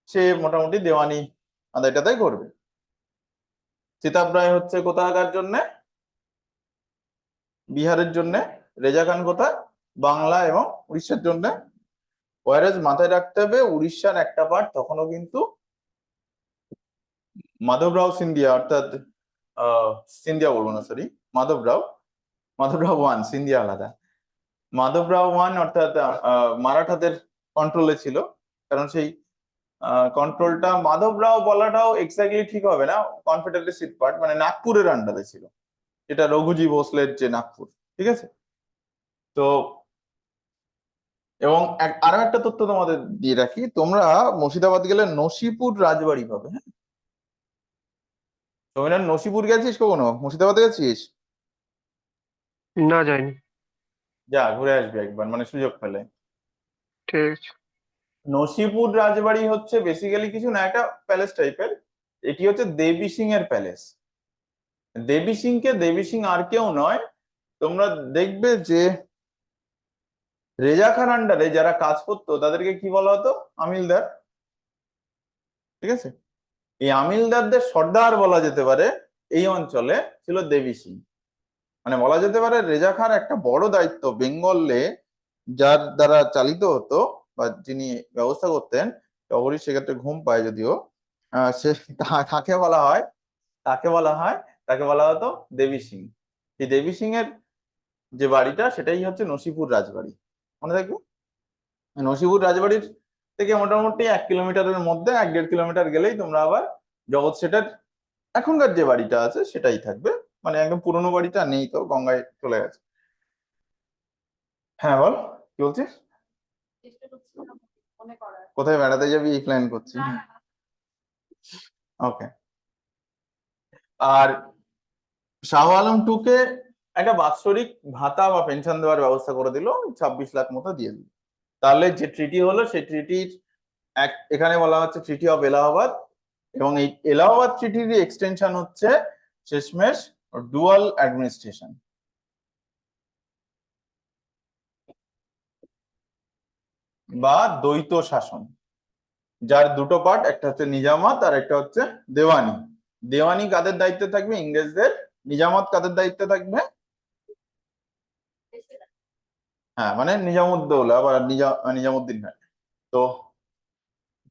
সে মোটামুটি দেওয়ানি আদায়টাই করবে। সিতাব রায় হচ্ছে কোথাকার জন্য? বিহারের জন্য। রেজা খান কোথায়? বাংলা এবং উড়িষ্যার জন্য। ওয়ারেজ মাথায় রাখতে হবে, উড়িষ্যার একটা পার্ট তখনও কিন্তু মাধবরাও সিন্ধিয়া, অর্থাৎ সিন্ধিয়া বলবো না, সরি, মাধবরাও, মাধবরাও ওয়ান, সিন্ধিয়া আলাদা। মাধবরাও ওয়ান অর্থাৎ মারাঠাদের কন্ট্রোলে ছিল। কারণ সেই কন্ট্রোলটা মাধবরাও বলাটাও এক্স্যাক্টলি ঠিক হবে না, কনফেডারেসির পার্ট, মানে নাগপুরের আন্ডারে ছিল, যেটা রঘুজি ভোসলের যে নাগপুর, ঠিক আছে। তো এবং আরো একটা তথ্য তোমাদের দিয়ে রাখি, তোমরা মুর্শিদাবাদ গেলে নসিপুর রাজবাড়ি পাবে। হ্যাঁ, তোমরা নসিপুর গেছিস কখনো? মুর্শিদাবাদে গেছিস? না, যাইনি। যা ঘুরে আসবে একবার, মানে সুযোগ পেলে। ঠিক আছে। নসিপুর রাজবাড়ি হচ্ছে বেসিক্যালি কিছু না, একটা প্যালেস টাইপের। এটি হচ্ছে দেবী সিং এর প্যালেস। দেবী সিংকে দেবী সিং আর কেউ নয়, তোমরা দেখবে যে রেজা খান আন্ডারে যারা কাজ করতো তাদেরকে কি বলা হতো? আমিলদার। ঠিক আছে, এই আমিলদারদের সর্দার বলা যেতে পারে এই অঞ্চলে ছিল দেবী সিং। মানে বলা যেতে পারে রেজা খান একটা বড় দায়িত্ব বেঙ্গলে যার দ্বারা চালিত হতো বা যিনি ব্যবস্থা করতেন, অবশ্যই সেক্ষেত্রে ঘুম পায় যদিও, সে কাকে বলা হয়, তাকে বলা হয়, তাকে বলা হতো দেবী সিং। এই দেবী সিং এর যে বাড়িটা সেটাই হচ্ছে নসিপুর রাজবাড়ি। মনে থাকবে, নসিপুর রাজবাড়ির থেকে মোটামুটি 1 কিলোমিটারের মধ্যে, 1-1.5 কিলোমিটার গেলেই তোমরা আবার জগৎ সেটের এখনকার যে বাড়িটা আছে সেটাই থাকবে। মানে একদম পুরোনো বাড়িটা নেই, তো গঙ্গায় চলে গেছে। হ্যাঁ বল, কি বলছিস? কোথায় বেড়াতে যাবি এই প্ল্যান করছি? ওকে। আর শাহ আলম টুকে একটা বাৎসরিক ভাতা বা পেনশন দেওয়ার ব্যবস্থা করে দিল, 26 লাখ মতো দিয়ে দিল। তাহলে যে ট্রিটি হলো সেই ট্রিটির এখানে বলা হচ্ছে ট্রিটি অফ এলাহাবাদ, এবং এই এলাহাবাদ ট্রিটির এক্সটেনশন হচ্ছে শেষমেশ ডুয়াল অ্যাডমিনিস্ট্রেশন বা দ্বৈত শাসন, যার দুটো পার্ট, একটা হচ্ছে নিজামাত আর একটা হচ্ছে দেওয়ানি। দেওয়ানি কাদের দায়িত্বে থাকবে? ইংরেজদের। নিজামত কাদের দায়িত্বে থাকবে? হ্যাঁ, মানে নিজামুদ্দৌলা বা নিজামুদ্দিন খান। তো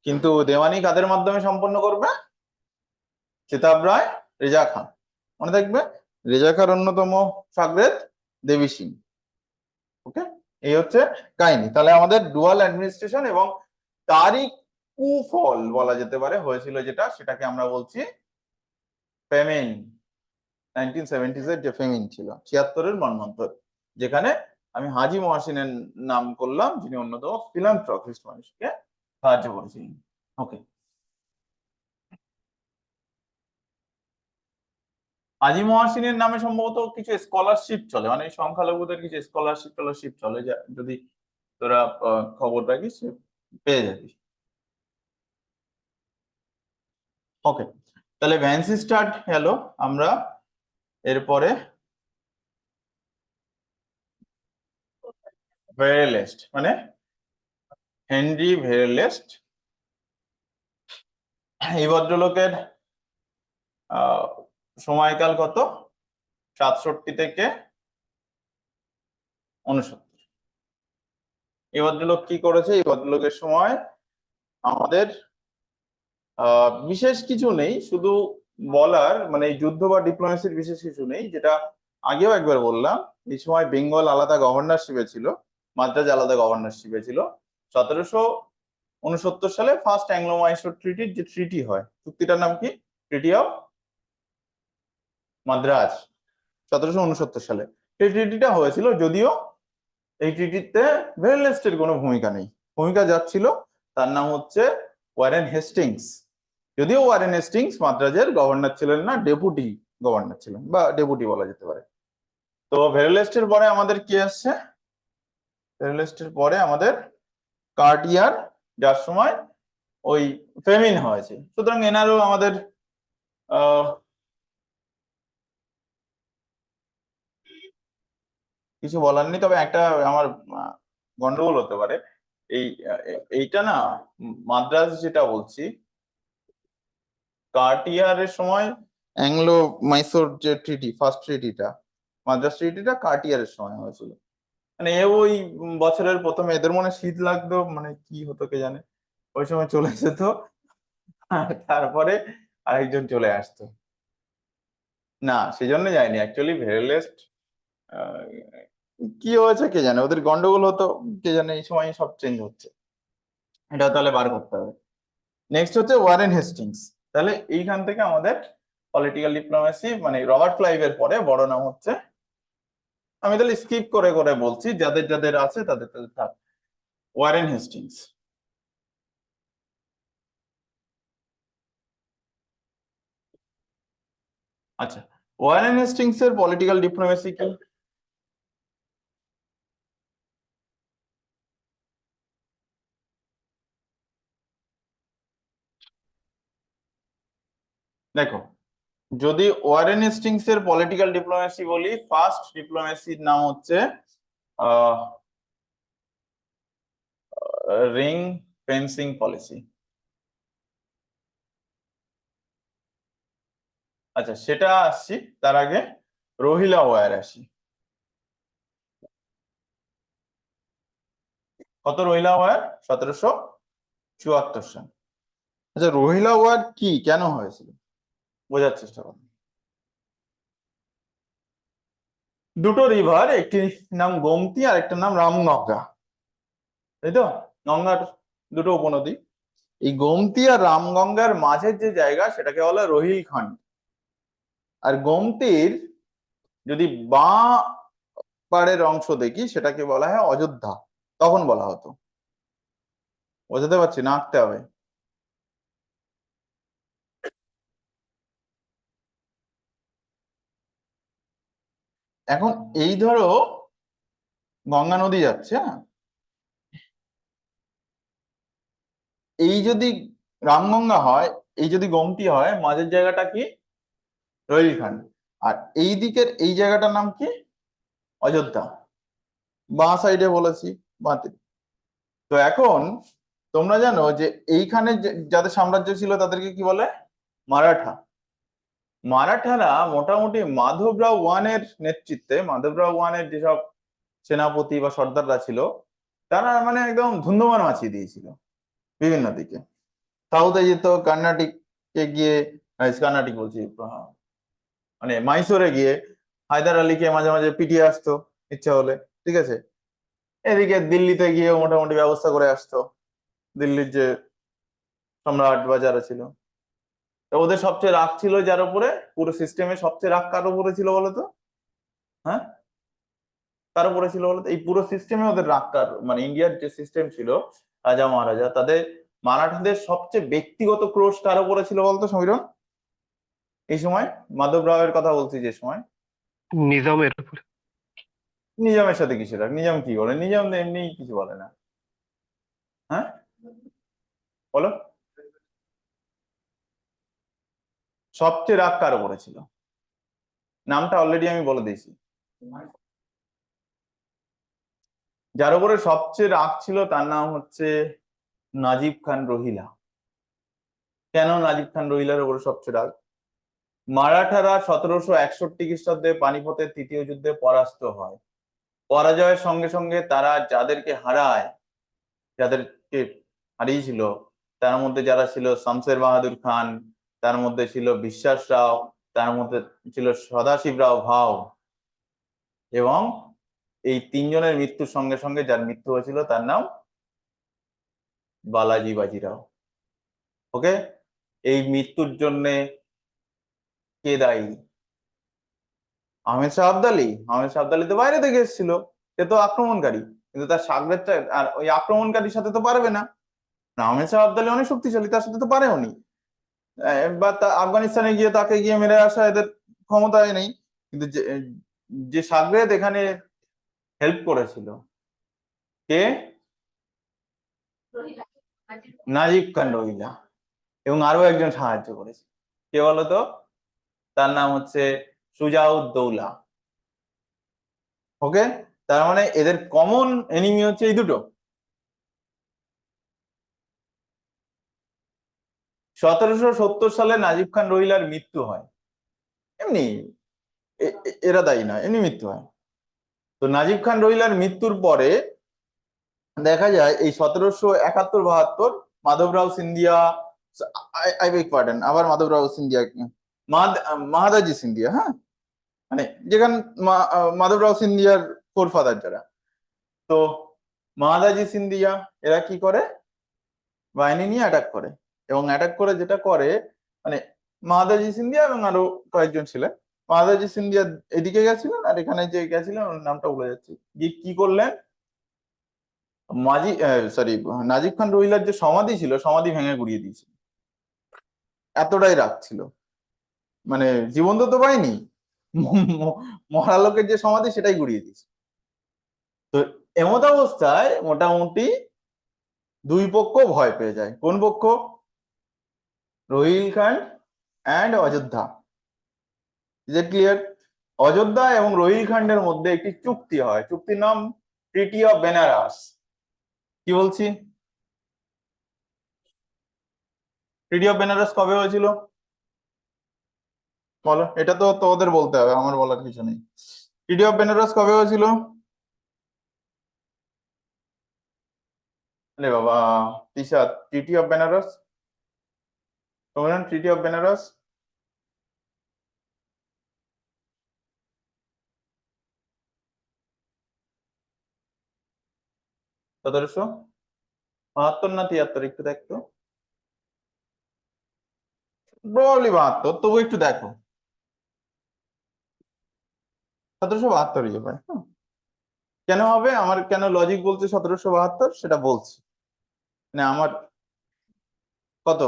কিন্তু দেওয়ানি কাদের মাধ্যমে সম্পন্ন করবে? চেতাব রায়, রেজা খান। মনে থাকবে, রেজা খান অন্যতম সাগরেদ, দেবী সিং। ওকে, এই হচ্ছে কাহিনী। তাহলে আমাদের ডুয়াল অ্যাডমিনিস্ট্রেশন এবং তারই কুফল বলা যেতে পারে হয়েছিল যেটা, সেটাকে আমরা বলছি ফেমিন। 1970s এর যে ফেমিন ছিল, 76-এর মন্বন্তর, যেখানে আমি হাজী মহসিনের নাম করলাম, যিনি অন্যতম ফিলান্থ্রপিস্ট, মানুষকে সাহায্য করেছিলেন। ওকে, হাজী মহসিনের নামে সম্ভবত কিছু স্কলারশিপ চলে, মানে এই সংখ্যালঘুদের কিছু স্কলারশিপ চলে, যা যদি তোরা খবর রাখিস পেয়ে যাবি। ওকে, তাহলে ভ্যান্সি স্টার্ট গেল। আমরা এরপরে ভেরেলেস্ট, মানে হেনরি ভেরেলেস্ট, এই ভদ্রলোকের আহ সময়কাল কত? 67 থেকে 69। এই ভদ্রলোক কি করেছে? এই ভদ্রলোকের সময় আমাদের বিশেষ কিছু নেই, শুধু বলার মানে এই যুদ্ধ বা ডিপ্লোমেসির বিশেষ কিছু নেই, যেটা আগেও একবার বললাম। এই সময় বেঙ্গল আলাদা গভর্নরশিপে ছিল, মাদ্রাজ আলাদা গভর্নরশিপে ছিল। 1769 সালে ফার্স্ট অ্যাংলো মাইসোর ট্রিটির যে ট্রিটি হয়, চুক্তিটার নাম কি? ট্রিটি অফ মাদ্রাজ, 1769 সালে এই ট্রিটিটা হয়েছিল। যদিও এই ট্রিটিতে ভেরেলেস্টের কোনো ভূমিকা নেই, ভূমিকা যাচ্ছিল তার নাম হচ্ছে ওয়ারেন হেস্টিংস। যদিও ওয়ারেন হেস্টিংস মাদ্রাজের গভর্নর ছিলেন না, ডেপুটি গভর্নর ছিলেন, বা ডেপুটি বলা যেতে পারে। তো ভেরেলেস্টের পরে আমাদের কি আসছে? ভেরেলেস্টের পরে আমাদের কার্টিয়ার, যার সময় ওই ফেমিন হয়েছে। সুতরাং এনারও আমাদের আহ কিছু বলার নেই। তবে একটা আমার গন্ডগোল হতে পারে, এই এইটা না, মাদ্রাজ যেটা বলছি, কার্টিয়ারের সময় অ্যাংলো মাইসোর যে ট্রিটি, ফার্স্ট ট্রিটিটা, মাদ্রাজ ট্রিটিটা কার্টিয়ারের সময় হয়েছিল। মানে এ ওই বছরের প্রথমে এদের মনে শীত লাগতো, মানে কি হতো কে জানে, ওই সময় চলে যেত, আর তারপরে আরেকজন চলে আসতো। না, সেজন্য যায়নি অ্যাকচুয়ালি ভেরেলেস্ট। কি হয়েছে কে জানে, ওদের গন্ডগোল হতো, কে জানে, এই সময় সব চেঞ্জ হচ্ছে। এটা তাহলে বার করতে হবে। নেক্সট হচ্ছে ওয়ারেন হেস্টিংস। তাহলে এইখান থেকে আমাদের পলিটিক্যাল ডিপ্লোমেসি, মানে রবার্ট ক্লাইভের পরে বড় নাম হচ্ছে, আমি তাহলে স্কিপ করে করে বলছি, যাদের যাদের আছে তাদের তাদের থাক। Warren Hastings. আচ্ছা, ওয়ারেন হেস্টিংস এর পলিটিক্যাল ডিপ্লোমেসি কি? দেখো, যদি ওয়ারেন হেস্টিংস এর পলিটিক্যাল ডিপ্লোমেসি বলি, ফার্স্ট ডিপ্লোমেসির নাম হচ্ছে রিং ফেন্সিং পলিসি। আচ্ছা, সেটা আসছি, তার আগে রোহিলা ওয়ার আসি। কত রোহিলা ওয়ার? 1774 সাল। আচ্ছা, রোহিলা ওয়ার কি, কেন হয়েছিল, বোঝার চেষ্টা করো। দুটো রিভার, একটি নাম গোমতী আর একটা নাম রামগঙ্গা, তাই তো? গঙ্গার দুটো উপনদী। এই গোমতী আর রামগঙ্গার মাঝের যে জায়গা সেটাকে বলে রোহিলখণ্ড। আর গোমতীর যদি বাঁ পাড়ের অংশ দেখি সেটাকে বলা হয় অযোধ্যা, তখন বলা হতো। বোঝাতে পারছি না? আঁকতে হবে। এখন এই ধরো গঙ্গা নদী যাচ্ছে, হ্যাঁ, এই যদি রামগঙ্গা হয়, এই যদি গোমতী হয়, মাঝের জায়গাটা কি? রোহিলখণ্ড। আর এই দিকের এই জায়গাটার নাম কি? অযোধ্যা। বাঁ সাইডে বলেছি, বাঁতে। তো এখন তোমরা জানো যে এইখানে যাদের সাম্রাজ্য ছিল তাদেরকে কি বলে? মারাঠা। মারাঠারা মোটামুটি মাধবরাও ওয়ানের নেতৃত্বে, মাধবরাও ওয়ানের যেসব সেনাপতি বা সর্দাররা ছিল, তারা মানে একদম ধুন্ধুমার মাছিয়ে দিয়েছিল বিভিন্ন দিকে। সাউথে যেত, কর্ণাটিকে গিয়ে, কর্ণাটিক বলছি, মানে মাইসোরে গিয়ে হায়দার আলীকে মাঝে মাঝে পিটিয়ে আসতো ইচ্ছা হলে, ঠিক আছে। এদিকে দিল্লিতে গিয়ে মোটামুটি ব্যবস্থা করে আসতো, দিল্লির যে সম্রাট বা যারা ছিল। তো ওদের সবচেয়ে রাগ ছিল যার উপরে, পুরো সিস্টেমে সবচেয়ে রাগ কার উপরে ছিল বলতো? হ্যাঁ, কার উপরে ছিল বলতো? এই পুরো সিস্টেমে ওদের রাগ কার, মানে ইন্ডিয়ার যে সিস্টেম ছিল, রাজা মহারাজা, তাদের মারাঠাদের সবচেয়ে ব্যক্তিগত ক্রোশ কার উপরে ছিল বলতো সমীরন? এই সময় মাধব রাওয়ের কথা বলছি যে সময়। নিজামের উপর। নিজামের সাথে কিসের রাগ? নিজাম কি বলে? নিজাম তো এমনি কিছু বলে না। হ্যাঁ, বলো। সবচেয়ে রাগ কার উপরে ছিল? নামটা অলরেডি আমি বলে দিয়েছি। যার উপরে সবচেয়ে রাগ ছিল তার নাম হচ্ছে নাজিব খান রোহিলা। কেন নাজিব খান রোহিলার উপরে সবচেয়ে রাগ? মারাঠারা 1761 খ্রিস্টাব্দে পানিপথের তৃতীয় যুদ্ধে পরাস্ত হয়। পরাজয়ের সঙ্গে সঙ্গে তারা যাদেরকে হারায়, যাদেরকে হারিয়েছিল, তার মধ্যে যারা ছিল শামসের বাহাদুর খান, তার মধ্যে ছিল বিশ্বাস রাও, তার মধ্যে ছিল সদাশিব রাও ভাও, এবং এই তিনজনের মৃত্যুর সঙ্গে সঙ্গে যার মৃত্যু হয়েছিল তার নাম বালাজি বাজিরাও। ওকে, এই মৃত্যুর জন্য কে দায়ী? আহমেদ শাহ আবদালি। আহমেদ শাহ আবদালি তো বাইরে থেকে এসেছিল, সে তো আক্রমণকারী, কিন্তু তার সাগরেদটা আর ওই আক্রমণকারীর সাথে তো পারবে না। না, আহমেদ শাহ আবদালি অনেক শক্তিশালী, তার সাথে তো পারেও নি। বা আফগানিস্তানে গিয়ে তাকে গিয়ে মেরে আসা এদের ক্ষমতায় নেই। কিন্তু যে যে সাগরেদ এখানে হেল্প করেছিল, কে? নাজিব খান রোহিলা। এবং আরো একজন সাহায্য করেছে, কে বলতো? তার নাম হচ্ছে সুজাউদ্দৌলা। ওকে, তার মানে এদের কমন এনিমি হচ্ছে এই দুটো। 1770 সালে নাজিব খান রোহিলার মৃত্যু হয়, এমনি, এরা দায়ী নয়, এমনি মৃত্যু হয়। তো নাজিব খান রোহিলার মৃত্যুর পরে দেখা যায় এই 1771-72 Madhavrao Scindia, I beg pardon, আবার মাধবরাও সিন্ধিয়া, মাহাদাজি সিন্ধিয়া, হ্যাঁ, মানে যেখানে মাধবরাও সিন্ধিয়ার ফোর ফাদার যারা, তো মাহাদাজি সিন্ধিয়া এরা কি করে? বাহিনী নিয়ে অ্যাটাক করে। এবং অ্যাটাক করে যেটা করে, মানে মাহাদাজি সিন্ধিয়া এবং আরো কয়েকজন ছিলেন, মাহাদাজি সিন্ধিয়া এদিকে গেছিলেন আর এখানে যে গেছিলেন ওর নামটা ভুলে যাচ্ছি, গিয়ে কি করলেন, সরি, নাজিব খান রোহিলার যে সমাধি ছিল, সমাধি ভেঙে গুড়িয়ে দিয়েছিল। এতটাই রাগ ছিল, মানে জীবন্ত তো পায়নি, মরা লোকের যে সমাধি সেটাই গুড়িয়ে দিয়েছে। তো এমত অবস্থায় মোটামুটি দুই পক্ষ ভয় পেয়ে যায়। কোন পক্ষ? Rohil Khan and Ayodhya. Is it clear? Ayodhya এবং রোহিলখণ্ডের মধ্যে একটি চুক্তি হয়, চুক্তির নাম ট্রিটি অফ বেনারস। কি বলছি? ট্রিটি অফ বেনারস কবে হয়েছিল বলো? এটা তো তোদের বলতে হবে, আমার বলার কিছু নেই। ট্রিটি অফ বেনারস কবে হয়েছিল? আরে বাবা Tisha, treaty of Benaras, treaty of Benaras 1772 না 73, একটু দেখতো, প্রবাবলি 72, তবু একটু দেখো। 1772 হবে। কেন হবে? আমার কেন লজিক বলছে 1772 সেটা বলছি। মানে আমার কত,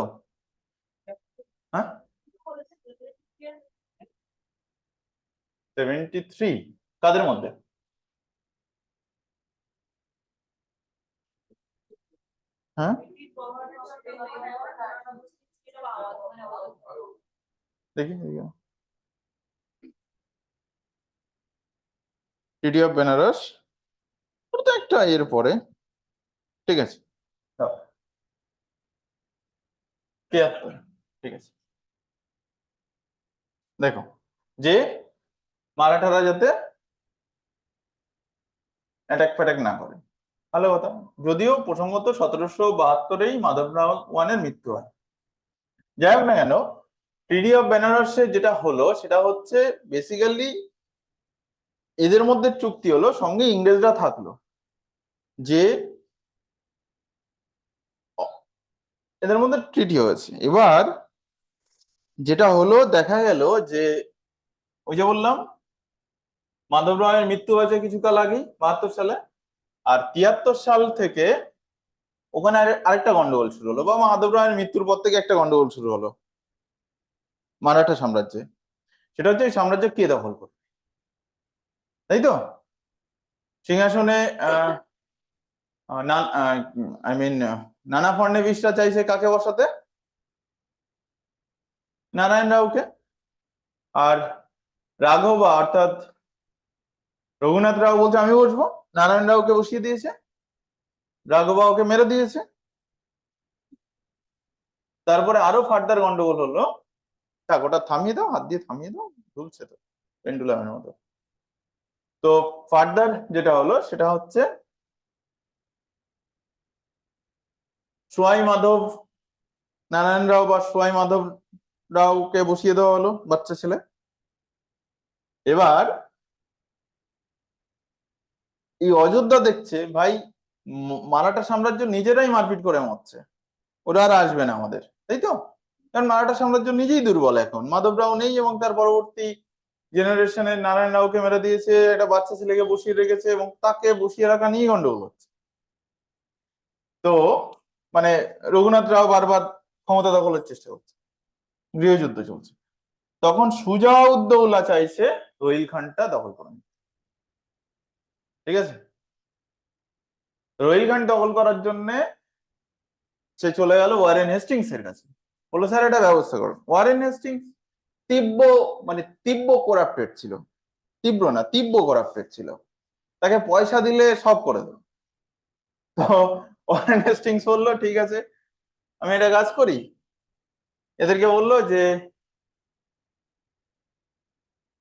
হ্যাঁ 73, কাদের মধ্যে? হ্যাঁ দেখি ট্রিটি অফ বেনারস তো একটা এর পরে, ঠিক আছে, দাও। 73, ঠিক আছে। দেখো যে মারাঠারা যাতে অ্যাটাক ফ্যাটাক না করে, ভালো কথা। যদিও প্রসঙ্গত 1772-এই মাধবরাও ওয়ানের মৃত্যু হয়। যাই হোক না কেন, ট্রিটি অফ বেনারসে যেটা হলো সেটা হচ্ছে বেসিক্যালি এদের মধ্যে চুক্তি হলো, সঙ্গে ইংরেজরা থাকলো, যে এদের মধ্যে ট্রিটি হয়েছে। এবার যেটা হলো দেখা গেল যে ওই যে বললাম মাধব রায়ের মৃত্যু হয়েছে কিছুকাল আগেই 72 সালে, আর 73 সাল থেকে ওখানে আরেকটা গন্ডগোল শুরু হলো, বা মাধব রায়ের মৃত্যুর পর থেকে একটা গন্ডগোল শুরু হলো মারাঠা সাম্রাজ্যে। সেটা হচ্ছে এই সাম্রাজ্য কে দখল করবে, তাই তো? সিংহাসনে নানা ফডনবিসরা চাইছে কাকে বসাতে? নারায়ণ রাওকে। আর রাঘবা অর্থাৎ রঘুনাথ রাও বলছে আমি বসবো, নারায়ণ রাওকে বসিয়ে দিয়েছে, রাঘবা ওকে মেরে দিয়েছে। তারপরে আরো ফার্দার গন্ডগোল হলো, থাক ওটা থামিয়ে দাও, হাত দিয়ে থামিয়ে দাও, ঝুলছে তো পেন্ডুলামের মতো। তো ফার্দার যেটা হলো সেটা হচ্ছে সোয়াই মাধব নারায়ণ রাও বা সোয়াই মাধব রাওকে বসিয়ে দেওয়া হলো, বাচ্চা ছেলে। এবার এই অযোধ্যা দেখছে ভাই মারাঠা সাম্রাজ্য নিজেরাই মারপিট করে মরছে, ওরা আর আসবে না আমাদের, তাই তো? কারণ মারাঠা সাম্রাজ্য নিজেই দুর্বল, এখন মাধব রাও নেই এবং তার পরবর্তী জেনারেশনের নারায়ণ রাওকে মেরে দিয়েছে, একটা বাচ্চা ছেলেকে বসিয়ে রেখেছে এবং তাকে বসিয়ে রাখা নিয়েই গন্ডগোল হচ্ছে। তো মানে রঘুনাথ রাও বারবার ক্ষমতা দখলের চেষ্টা করছে, গৃহযুদ্ধ চলছে। তখন সুজাউদ্দৌলা চাইছে রোহিলখণ্ডটা দখল করে নিতে, ঠিক আছে? রোহিলখণ্ড দখল করার জন্য সে চলে গেল ওয়ারেন হেস্টিংস এর কাছে, বললো স্যার এটা ব্যবস্থা করো। ওয়ারেন হেস্টিংস তীব্র তীব্র করাপ্টেড ছিল, তীব্র না তীব্র করাপ্টেড ছিল, তাকে পয়সা দিলে সব করে দেবে। তো ওয়ারেন হেস্টিংস বললো ঠিক আছে আমি এটা কাজ করি, এদেরকে বললো যে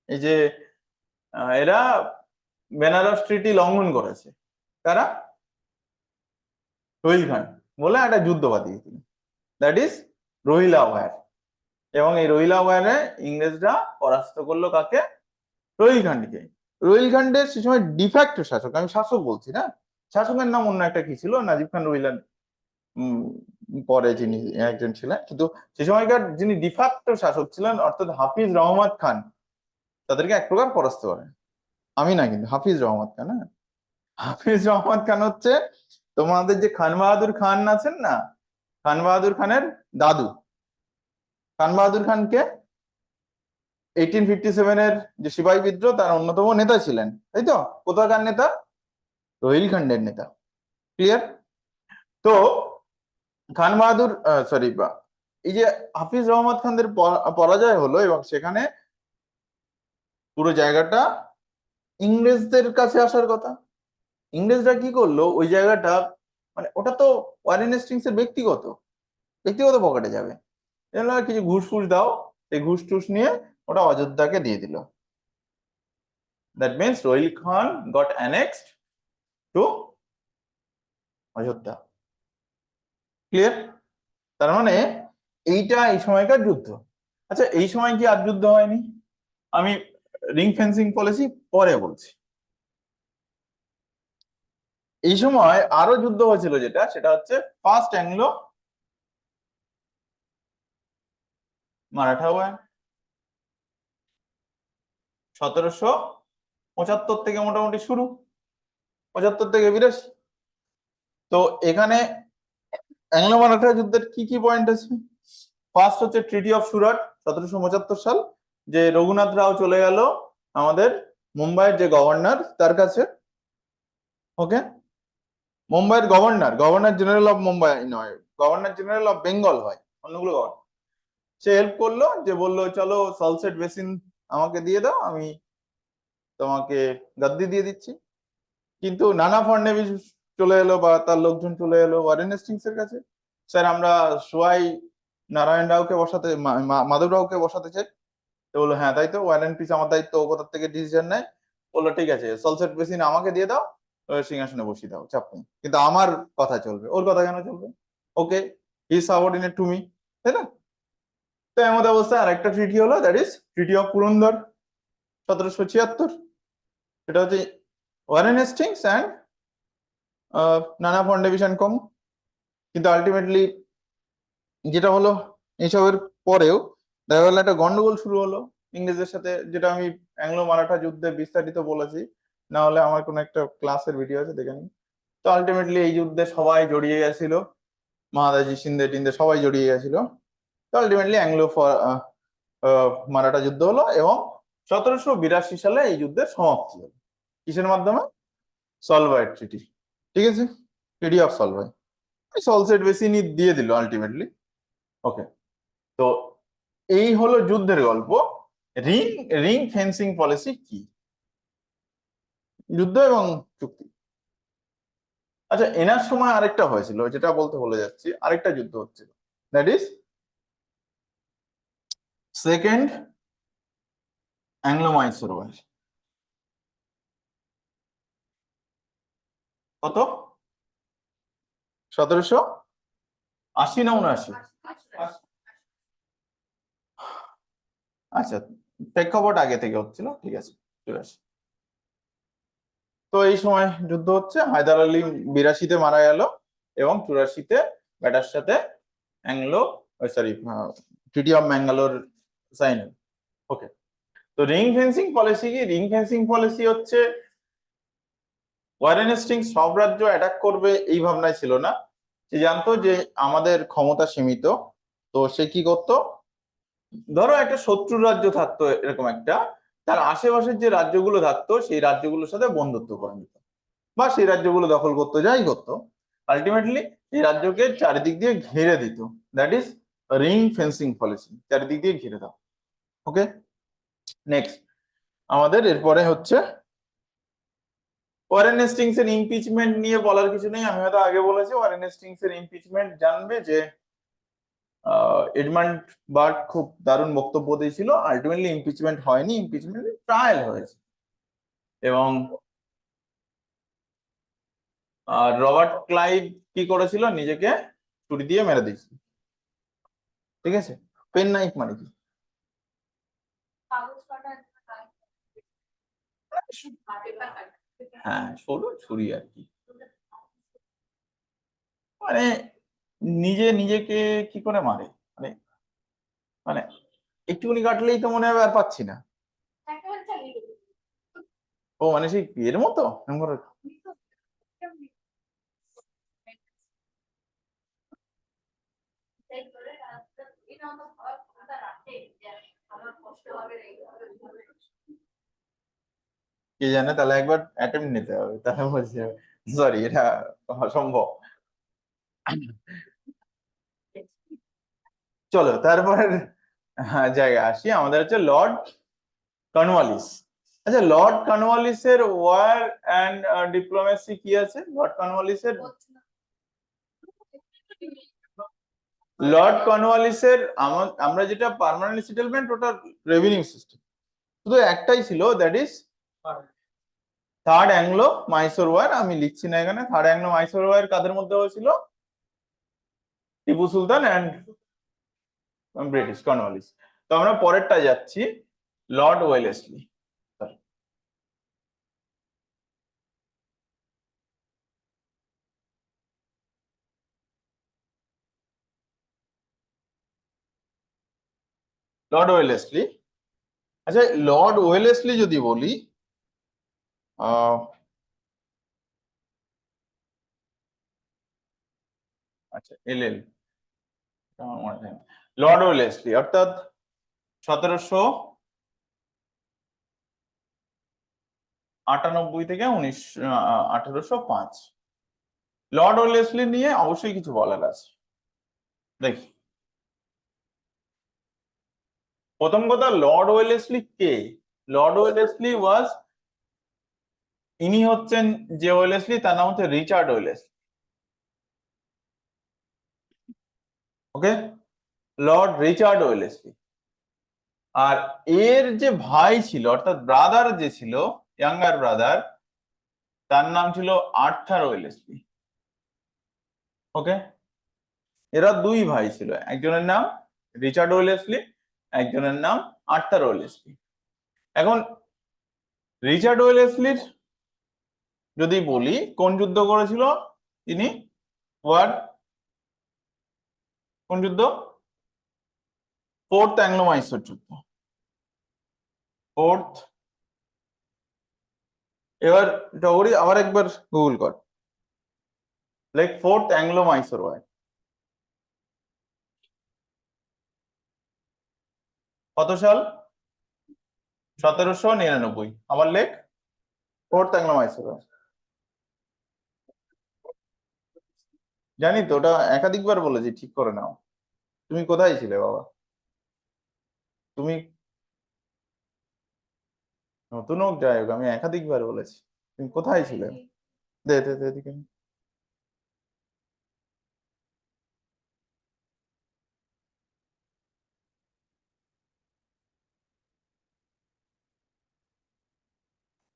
এই যে এরা বেনারস ট্রিটি লঙ্ঘন করেছে, কারা? রোহিলখণ্ড, বলে একটা যুদ্ধ বাঁধিয়ে দিল, দ্যাট ইজ রোহিলা ওয়ার। এবং এই রোহিলা ওয়ারে ইংরেজরা পরাস্ত করলো কাকে? রোহিলখণ্ডকে। রোহিলখণ্ডের সে সময় ডিফ্যাক্টো শাসক, আমি শাসক বলছি না, শাসকের নাম অন্য একটা কি ছিল, নাজিব খান রোহিলার পরে যিনি একজন ছিলেন, কিন্তু সে সময়কার যিনি ডিফ্যাক্টো শাসক ছিলেন অর্থাৎ হাফিজ রহমত খান, তাদেরকে এক প্রকার পরাস্ত করেন। আমি না, কিন্তু হাফিজ রহমত খান। হ্যাঁ, হাফিজ রহমত খান হচ্ছে তোমাদের যে খান বাহাদুর খান আছেন না, খান বাহাদুর খানের দাদু। খান বাহাদুর খানকে 1857-এর যে সিপাহী বিদ্রোহ তার অন্যতম নেতা ছিলেন, তাই তো? কোথাকার নেতা? রোহিলখণ্ডের নেতা। ক্লিয়ার? তো খান বাহাদুর, সরি, এই যে হাফিজ রহমত খানদের পরাজয় হলো এবং সেখানে পুরো জায়গাটা ইংরেজদের কাছে আসার কথা। ইংরেজরা কি করলো ওই জায়গাটা, মানে ওটা তো ওয়ারেন হেস্টিংস এর ব্যক্তিগত ব্যক্তিগত পকেটে যাবে, এজন্য কিছু ঘুষ ফুস দাও, এই ঘুষ টুস নিয়ে ওটা অযোধ্যাকে দিয়ে দিল। That means Rohil Khan got annexed to Ayodhya. Clear? তার মানে এইটা এই সময়কার যুদ্ধ। আচ্ছা এই সময় কি আর যুদ্ধ হয়নি? আমি রিং ফেন্সিং পলিসি পরে বলছি। এই সময় আরো যুদ্ধ হয়েছিল, যেটা সেটা হচ্ছে ফার্স্ট অ্যাংলো মারাঠা ওয়ার, 1775 থেকে মোটামুটি শুরু, 75 থেকে 82। তো এখানে অ্যাংলো মারাঠা যুদ্ধের কি কি পয়েন্ট আছে? ফার্স্ট হচ্ছে ট্রিটি অফ সুরাট 1775 সাল, যে রঘুনাথ রাও চলে গেল আমাদের মুম্বাইয়ের যে গভর্নর তার কাছে। ওকে, মুম্বাইয়ের governor, governor general of Mumbai নয়, গভর্নর জেনারেল অফ বেঙ্গল হয়, অন্যগুলো গভর্নর। সে হেল্প করলো, যে বললো চলো সলসেট বেসিন আমাকে দিয়ে দাও, আমি তোমাকে গাদ্দি দিয়ে দিচ্ছি। কিন্তু নানা ফড়নবিস চলে এলো বা তার লোকজন চলে এলো ওয়ারেন হেস্টিংস এর কাছে, স্যার আমরা সোয়াই নারায়ণ রাওকে বসাতে, মাধব রাওকে বসাতে চাই। তো বললো হ্যাঁ তাই তো, ওয়ারেন পিস আমার দায়িত্ব, ও কোথা থেকে ডিসিশন নেয়। বললো ঠিক আছে সলসেট বেসিন আমাকে দিয়ে দাও, সিংহাসনে বসিয়ে দাও, চাপ নেই, কিন্তু আমার কথা চলবে, ওর কথা কেন চলবে? ওকে, হি সাবঅর্ডিনেট টু মি, তাই না? তো এমন অবস্থায় আরেকটা ট্রিটি হলো, that is treaty of Purandara 1776। এটা হচ্ছে ওয়ারেন হেস্টিংস অ্যান্ড নানা ফড়নবিস অ্যান্ড কম। কিন্তু আলটিমেটলি যেটা হলো, এইসবের পরেও দেখা গেল একটা গন্ডগোল শুরু হলো ইংরেজদের সাথে, যেটা আমি অ্যাংলো মারাঠা যুদ্ধে বিস্তারিত বলেছি, না হলে আমার কোনো একটা ক্লাসের ভিডিও আছে দেখে নিন। তো আলটিমেটলি এই যুদ্ধে সবাই জড়িয়ে গেছিল, মহাদাজি সিন্ধে টিন্দে সবাই জড়িয়ে গেছিল। তো আলটিমেটলি অ্যাংলো মারাঠা যুদ্ধ হলো এবং 1782 সালে এই যুদ্ধের সমাপ্তি হলো। কিসের মাধ্যমে? সলভয়ের ট্রিটি। ঠিক আছে, ট্রিটি অফ সলভয়, সলসেট বেসিনই দিয়ে দিল আলটিমেটলি। ওকে, তো এই হলো যুদ্ধের গল্প। রিং রিং ফেন্সিং পলিসি কি? যুদ্ধ এবং চুক্তি। আচ্ছা এনার সময় আরেকটা হয়েছিল, যেটা বলতে ভুলে যাচ্ছি, আরেকটা যুদ্ধ হচ্ছিল, that is second Anglo Mysore war. কত? 1780 না 79? আচ্ছা, প্রেক্ষাপট আগে থেকে হচ্ছিল, ঠিক আছে 84। তো এই সময় যুদ্ধ হচ্ছে, হায়দার আলী 82-তে মারা গেল এবং 84-তে ব্যাটার সাথে Anglo sorry treaty of Mangalore sign. Okay, তো রিং ফেন্সিং পলিসি কি? রিং ফেন্সিং পলিসি হচ্ছে ওয়ারেন হেস্টিংস সব রাজ্য অ্যাটাক করবে এই ভাবনায় ছিল না। সে জানতো যে আমাদের ক্ষমতা সীমিত, তো সে কি করতো, ধরো একটা শত্রু রাজ্য থাকতো এরকম একটা, তার আশেপাশের যে রাজ্যগুলো থাকতো সেই রাজ্যগুলোর সাথে বন্ধুত্ব করে নিত, বা সেই রাজ্যগুলো দখল করতো, যাই করতো, আলটিমেটলি এই রাজ্যকে চারিদিক দিয়ে ঘিরে দিত। That is ring fencing policy, চারিদিক দিয়ে ঘিরে দাও। ওকে, নেক্সট আমাদের এরপরে হচ্ছে ওয়ারেন হেস্টিংস এর ইমপিচমেন্ট নিয়ে বলার কিছু নেই, আমি হয়তো আগে বলেছি। ওয়ারেন হেস্টিংস এর ইমপিচমেন্ট জানবে যে এডমান্ড বার্ট খুব দারুণ বক্তব্য দিয়েছিল, আলটিমেটলি ইমপিচমেন্ট হয়নি, ইমপিচমেন্ট ট্রায়াল হয়েছে। এবং রবার্ট ক্লাইভ কি করেছিল, নিজেকে ছুরি দিয়ে মেরে দিয়েছিল। ঠিক আছে, পেন নাইফ মানে কি? হ্যাঁ, সরু ছুরি আর কি, মানে নিজে নিজেকে কি করে মারে, মানে মানে একটুখানি কাটলেই তো মনে হবে আর পাচ্ছি না। ও মানে সেই এর মতো এরম করে? কে জানে, তাহলে একবার অ্যাটেম্প নিতে হবে, তাহলে বলছি। সরি, এটা অসম্ভব। চলো তারপরে জায়গায় আসি, আমাদের হচ্ছে লর্ড কর্নওয়ালিস। আচ্ছা, লর্ড কর্নওয়ালিসের ওয়ার অ্যান্ড ডিপ্লোমেসি কি আছে? লর্ড কর্নওয়ালিসের আমরা যেটা পার্মানেন্ট সেটেলমেন্ট, ওটা রেভিনিউ সিস্টেম, শুধু একটাই ছিল, that is third Anglo Mysore war. আমি লিখছি না এখানে। থার্ড অ্যাংলো মাইসোর ওয়ার কাদের মধ্যে হয়েছিল? Tipu Sultan and British Cornwallis. তো আমরা পরেরটা যাচ্ছি, লর্ড ওয়েলেসলি। লর্ড ওয়েলেসলি, আচ্ছা লর্ড ওয়েলেসলি যদি বলি, আচ্ছা এলএল, লর্ড ওয়েলেসলি অর্থাৎ 1798 থেকে 1805। লর্ড ওয়েলেসলি নিয়ে অবশ্যই কিছু বলার আছে। দেখি, প্রথম কথা, লর্ড ওয়েলেসলি কে? লর্ড ওয়েলেসলি ইনি হচ্ছেন যে ওয়েলেসলি, তার নাম হচ্ছে রিচার্ড ওয়েলেসলি। ওকে, লর্ড রিচার্ড ওয়েলেসলি। আর এর যে ভাই ছিল, অর্থাৎ ব্রাদার যে ছিল, ইয়াঙ্গার ব্রাদার, তার নাম ছিল আর্থার ওয়েলেসলি। ওকে, এরা দুই ভাই ছিল, একজনের নাম রিচার্ড ওয়েলেসলি, একজনের নাম আর্থার ওয়েলেসলি। এখন রিচার্ড ওয়েলেসলির যদি বলি, কোন যুদ্ধ করেছিল তিনি? ওয়ার, কোন যুদ্ধ? ফোর্থ অ্যাংলো মাইসোর যুদ্ধ। ফোর্থ, এবার টগরি আবার একবার গুগল কর, like fourth Anglo Mysore war. কত সাল? 1799। আবার লেখ, ফোর্থ অ্যাংলো মাইসোর ওয়ার। জানি তো, ওটা একাধিকবার বলেছি, ঠিক করে নাও। তুমি কোথায় ছিলে বাবা? তুমি নতুন হোক যাই হোক, আমি একাধিকবার বলেছি। তুমি কোথায় ছিলে? দে দে দে এদিকে।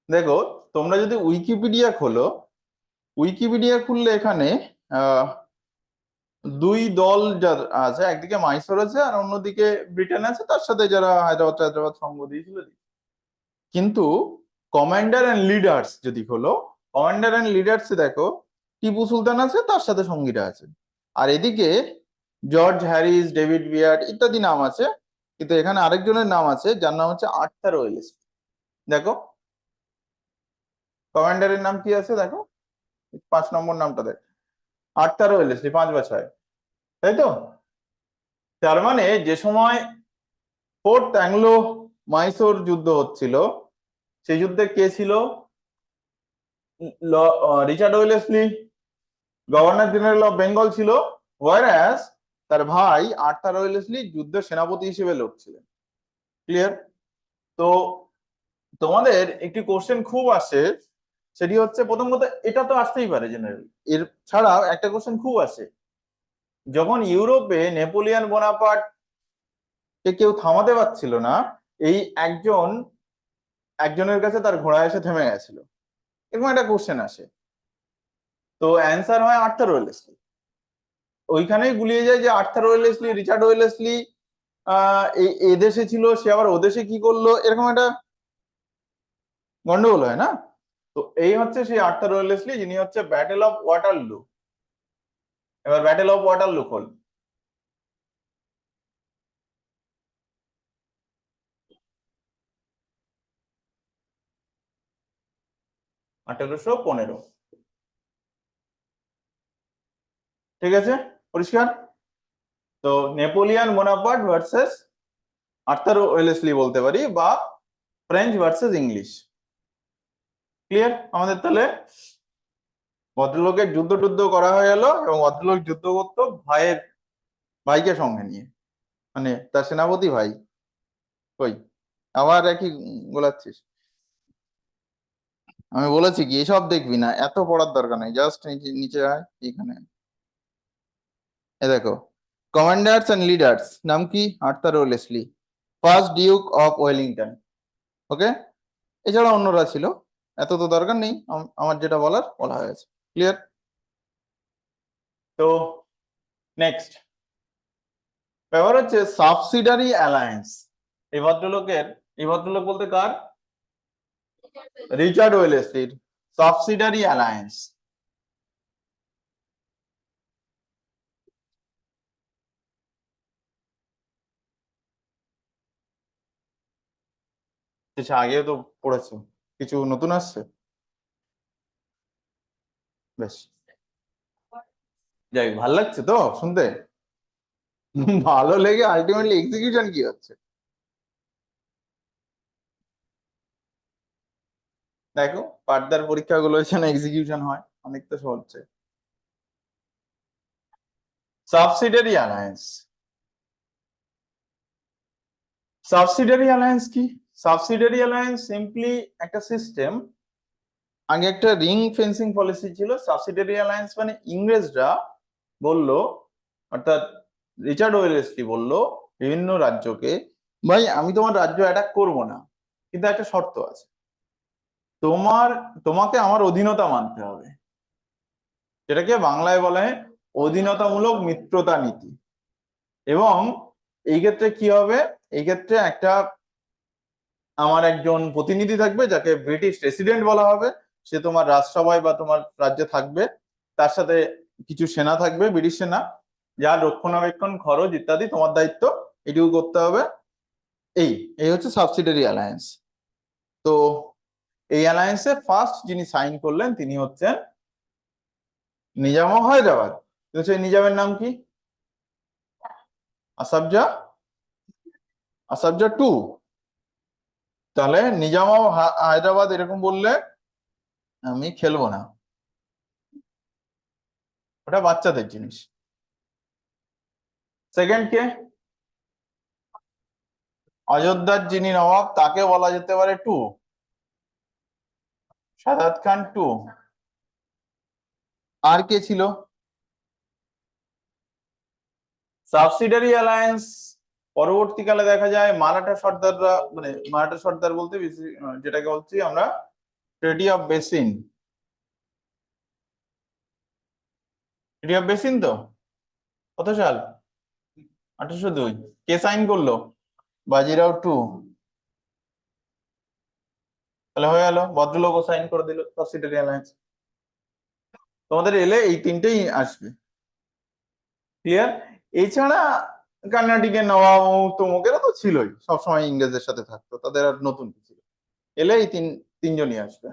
দেখো, তোমরা যদি উইকিপিডিয়া খোলো, উইকিপিডিয়া খুললে এখানে আহ দুই দল যার আছে, একদিকে মাইসোর আছে আর অন্যদিকে ব্রিটেন আছে, তার সাথে যারা হায়দ্রাবাদ সঙ্গ দিয়েছিল। কিন্তু কমান্ডার এন্ড লিডার্স যদি খোলো, কমান্ডার এন্ড লিডার্স দেখো টিপু সুলতান আছে, তার সাথে সঙ্গীরা আছে। আর এদিকে জর্জ হ্যারিস, ডেভিড বিয়ার্ড ইত্যাদি নাম আছে। কিন্তু এখানে আরেকজনের নাম আছে, যার নাম হচ্ছে আর্থার ওয়েলেস। দেখো কমান্ডারের নাম কি আছে, দেখো 5 নম্বর নামটা দেখ, আর্থার ওয়েলেসলি, 5 বা 6, তাই তো? তার মানে যে সময় ফোর্থ অ্যাংলো মাইসোর যুদ্ধ হচ্ছিল, সেই যুদ্ধে কে ছিল? Richard Wellesley governor general of Bengal ছিল, ওয়ারাস তার ভাই আর্থার ওয়েলেসলি যুদ্ধের সেনাপতি হিসেবে লড়ছিলেন। ক্লিয়ার? তো তোমাদের একটি কোশ্চেন খুব আসে, সেটি হচ্ছে, প্রথম কথা এটা তো আসতেই পারে জেনারেল, এর ছাড়াও একটা কোশ্চেন খুব আসে, যখন ইউরোপে নেপোলিয়ন বোনাপার্ট কে কেউ থামাতে পারছিল না, এই একজনের কাছে তার ঘোড়া এসে থেমে গেছিল, এরকম একটা কোশ্চেন আসে। তো অ্যান্সার হয় আর্থার ওয়েলেসলি। ওইখানেই গুলিয়ে যায় যে আর্থার ওয়েলেসলি, রিচার্ড ওয়েলেসলি এই দেশে ছিল, সে আবার ওদেশে কি করলো, এরকম একটা গন্ডগোল হয় না? তো এই হচ্ছে সেই আর্থার ওয়েলেসলি, যিনি হচ্ছে ব্যাটেল অফ ওয়াটারলু। এবার ব্যাটেল অফ ওয়াটারলু খোল। আঠেরোশো 15। ঠিক আছে, পরিষ্কার? তো Napoleon Bonaparte versus Arthur Wellesley বলতে পারি, বা ফ্রেঞ্চ ভার্সেস ইংলিশ। ক্লিয়ার আমাদের? তাহলে ভদ্রলোকের যুদ্ধ টুদ্ধ করা হয়ে গেল, এবং ভদ্রলোক যুদ্ধ করতো ভাইকে সঙ্গে নিয়ে। মানে তার সেনাপতি ভাই কই, আবার একই গোলাচ্ছিস। আমি বলেছি কি এসব দেখবি না, এত পড়ার দরকার নেই, জাস্ট নিচে নিচে আয় এখানে। এ দেখো, কমান্ডার্স এন্ড লিডার্স নাম কি? Arthur Wellesley, first Duke of Wellington. Okay, এছাড়া অন্যরা ছিল, এত তো দরকার নেই, আমার যেটা বলার বলা হয়েছে। ক্লিয়ার? তো নেক্সট ব্যাপার হচ্ছে সাবসিডারি অ্যালায়েন্স। এই ভদ্রলোক বলতে কার? রিচার্ড ওয়েলেসলির সাবসিডারি অ্যালায়েন্স। আচ্ছা, আগেও তো পড়েছো, কিছু নতুন আসছে? বেশ, যাই, ভাল লাগছে তো শুনতে? ভালো লেগে আলটিমেটলি এক্সিকিউশন কি হচ্ছে দেখো, ফার্দার পরীক্ষাগুলো এখানে এক্সিকিউশন হয়, অনেক তো হচ্ছে। সাবসিডারি অ্যালায়েন্স, সাবসিডারি অ্যালায়েন্স কি? সাবসিডারি অ্যালায়েন্স সিম্পলি একটা সিস্টেম। আগে একটা রিং ফেন্সিং পলিসি ছিল, সাবসিডারি অ্যালায়েন্স মানে ইংরেজরা বলল, অর্থাৎ রিচার্ড ওয়েলেসলি বলল বিভিন্ন রাজ্যকে, ভাই আমি তোমার রাজ্য অ্যাটাক করব না, কিন্তু একটা শর্ত আছে, তোমার তোমাকে আমার অধীনতা মানতে হবে, যেটাকে বাংলায় বলে অধীনতামূলক মিত্রতা নীতি। এবং এই ক্ষেত্রে কি হবে, এই ক্ষেত্রে একটা আমার একজন প্রতিনিধি থাকবে যাকে ব্রিটিশ রেসিডেন্ট বলা হবে, সে তোমার রাজসভায় বা তোমার রাজ্যে থাকবে, তার সাথে কিছু সেনা থাকবে, ব্রিটিশ সেনা, যার রক্ষণাবেক্ষণ খরচ ইত্যাদি তোমার দায়িত্ব, এটুকু করতে হবে। এই এই হচ্ছে সাবসিডারি অ্যালায়েন্স। তো এই অ্যালায়েন্সে ফার্স্ট যিনি সাইন করলেন তিনি হচ্ছেন নিজাম অফ হায়দ্রাবাদ। তো সেই নিজামের নাম কি? আসাফজা, আসাফজা টু। তাহলে নিজাম অফ হায়দ্রাবাদ এরকম বললে আমি খেলবো না, ওটা বাচ্চাদের জিনিস। সেকেন্ড কে? অযোধ্যার যিনি নবাব তাকে বলা যেতে পারে টু, সাদাত খান টু। আর কে ছিল? সাবসিডারি অ্যালায়েন্স পরবর্তীকালে দেখা যায় মারাঠা সর্দাররা, মানে মারাঠা সর্দার বলতে বেশি যেটাকে বলছি আমরা ট্রেটি অফ বেসিন। ট্রেটি অফ বেসিন তো কত সাল? 1802। কে সাইন করলো? বাজিরাও টু। তাহলে হয়ে গেল, ভদ্রলোকও সাইন করে দিল সাবসিডারি অ্যালায়েন্স। তোমাদের এলে এই তিনটেই আসবে। ক্লিয়ার? এছাড়া কর্ণাটিকের নবাব তমুকেরা তো ছিলই, সবসময় ইংরেজদের সাথে থাকতো, তাদের আর নতুন কি ছিল? এলে এই তিনজনই আসবে।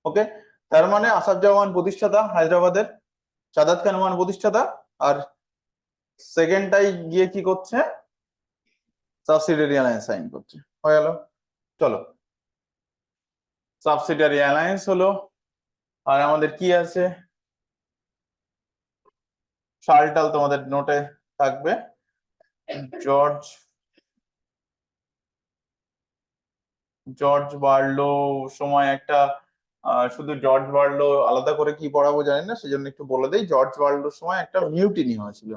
ওকে, তার মানে আসাফ জামান প্রতিষ্ঠাতা হায়দ্রাবাদের, সাদাত খান ওয়ান প্রতিষ্ঠাতা, আর সেকেন্ডটাই গিয়ে কি করছে? সাবসিডিয়ারি অ্যালায়েন্স সাইন করছে। হয়ে গেল। চলো, সাবসিডিয়ারি অ্যালায়েন্স হলো, আর আমাদের কি আছে? সালটাল তোমাদের নোটে থাকবে। জর্জ জর্জ বার্লো সময় একটা শুধু জর্জ বার্লো আলাদা করে কি পড়াবো জানি না, সেজন্য একটু বলে দেই। জর্জ বার্লোর সময় একটা মিউটিনি হয়েছিল,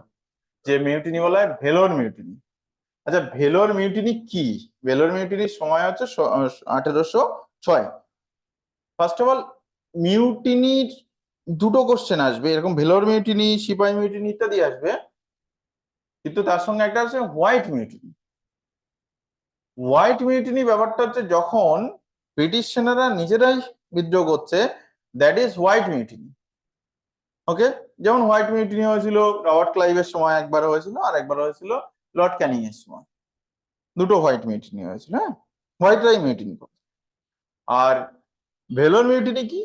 যে মিউটিনি বলা হয় ভেলোর মিউটিনি। আচ্ছা, ভেলোর মিউটিনি কি? ভেলোর মিউটিনির সময় হচ্ছে 1806। ফার্স্ট অফ অল, মিউটিনির দুটো কোশ্চেন আসবে, এরকম ভেলোর মিউটিনি, সিপাহি মিউটিনি ইত্যাদি আসবে, কিন্তু তার সঙ্গে একটা আছে হোয়াইট মিউটিনি। হোয়াইট মিউটিনি ব্যাপারটা হচ্ছে যখন ব্রিটিশ সেনারা নিজেরাই বিদ্রোহ করছে, দ্যাট ইজ হোয়াইট মিউটিনি। ওকে, যেমন হোয়াইট মিউটিনি হয়েছিল রবার্ট ক্লাইভের সময় একবার হয়েছিল, আর একবার হয়েছিল লর্ড ক্যানিং এর সময়। দুটো হোয়াইট মিউটিনি হয়েছিল, হ্যাঁ, হোয়াইটরাই মিউটিনি করে। আর ভেলোর মিউটিনি কি?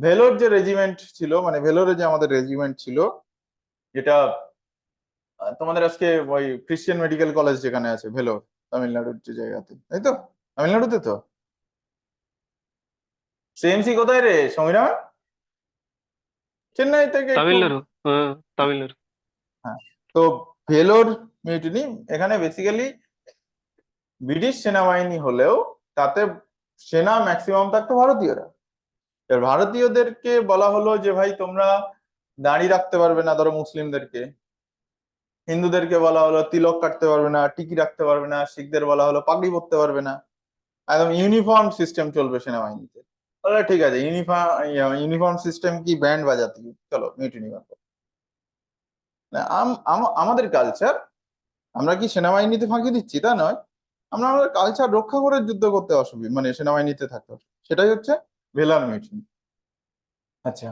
ভেলোর যে রেজিমেন্ট ছিল, মানে ভেলোরে যে আমাদের রেজিমেন্ট ছিল, যেটা তোমাদের আজকে ওই ক্রিশ্চিয়ান মেডিকেল কলেজ যেখানে আছে, ভেলোর, তামিলনাড়ুর যে জায়গাতে, তাই তো? তামিলনাড়ুতে তো। সিএমসি কোথায় রে সমীরা? চেন্নাই থেকে একটু। তামিলনাড়ু। হ্যাঁ, তামিলনাড়ু। হ্যাঁ, তো ভেলোর মিউটিনি এখানে বেসিক্যালি ব্রিটিশ সেনাবাহিনী হলেও তাতে সেনা ম্যাক্সিমাম থাকতো ভারতীয়রা। এবার ভারতীয়দেরকে বলা হলো যে ভাই তোমরা দাড়ি রাখতে পারবে না, ধরো মুসলিমদেরকে। হিন্দুদেরকে বলা হলো তিলক কাটতে পারবে না, টিকি রাখতে পারবে না। শিখদের বলা হলো পাগড়ি পরতে পারবে না। একদম ইউনিফর্ম সিস্টেম চলবে সেনাবাহিনীতে। তাহলে ঠিক আছে, ইউনিফর্ম সিস্টেম কি ব্যান্ড বাজাতে কি? চলো মিউটিনি করো। আমাদের কালচার, আমরা কি সেনাবাহিনীতে ফাঁকি দিচ্ছি তা নয়, আমরা আমাদের কালচার রক্ষা করে যুদ্ধ করতে অসুবিধা, মানে সেনাবাহিনীতে থাকতে হবে। সেটাই হচ্ছে ভেলার মিউটিনি। আচ্ছা,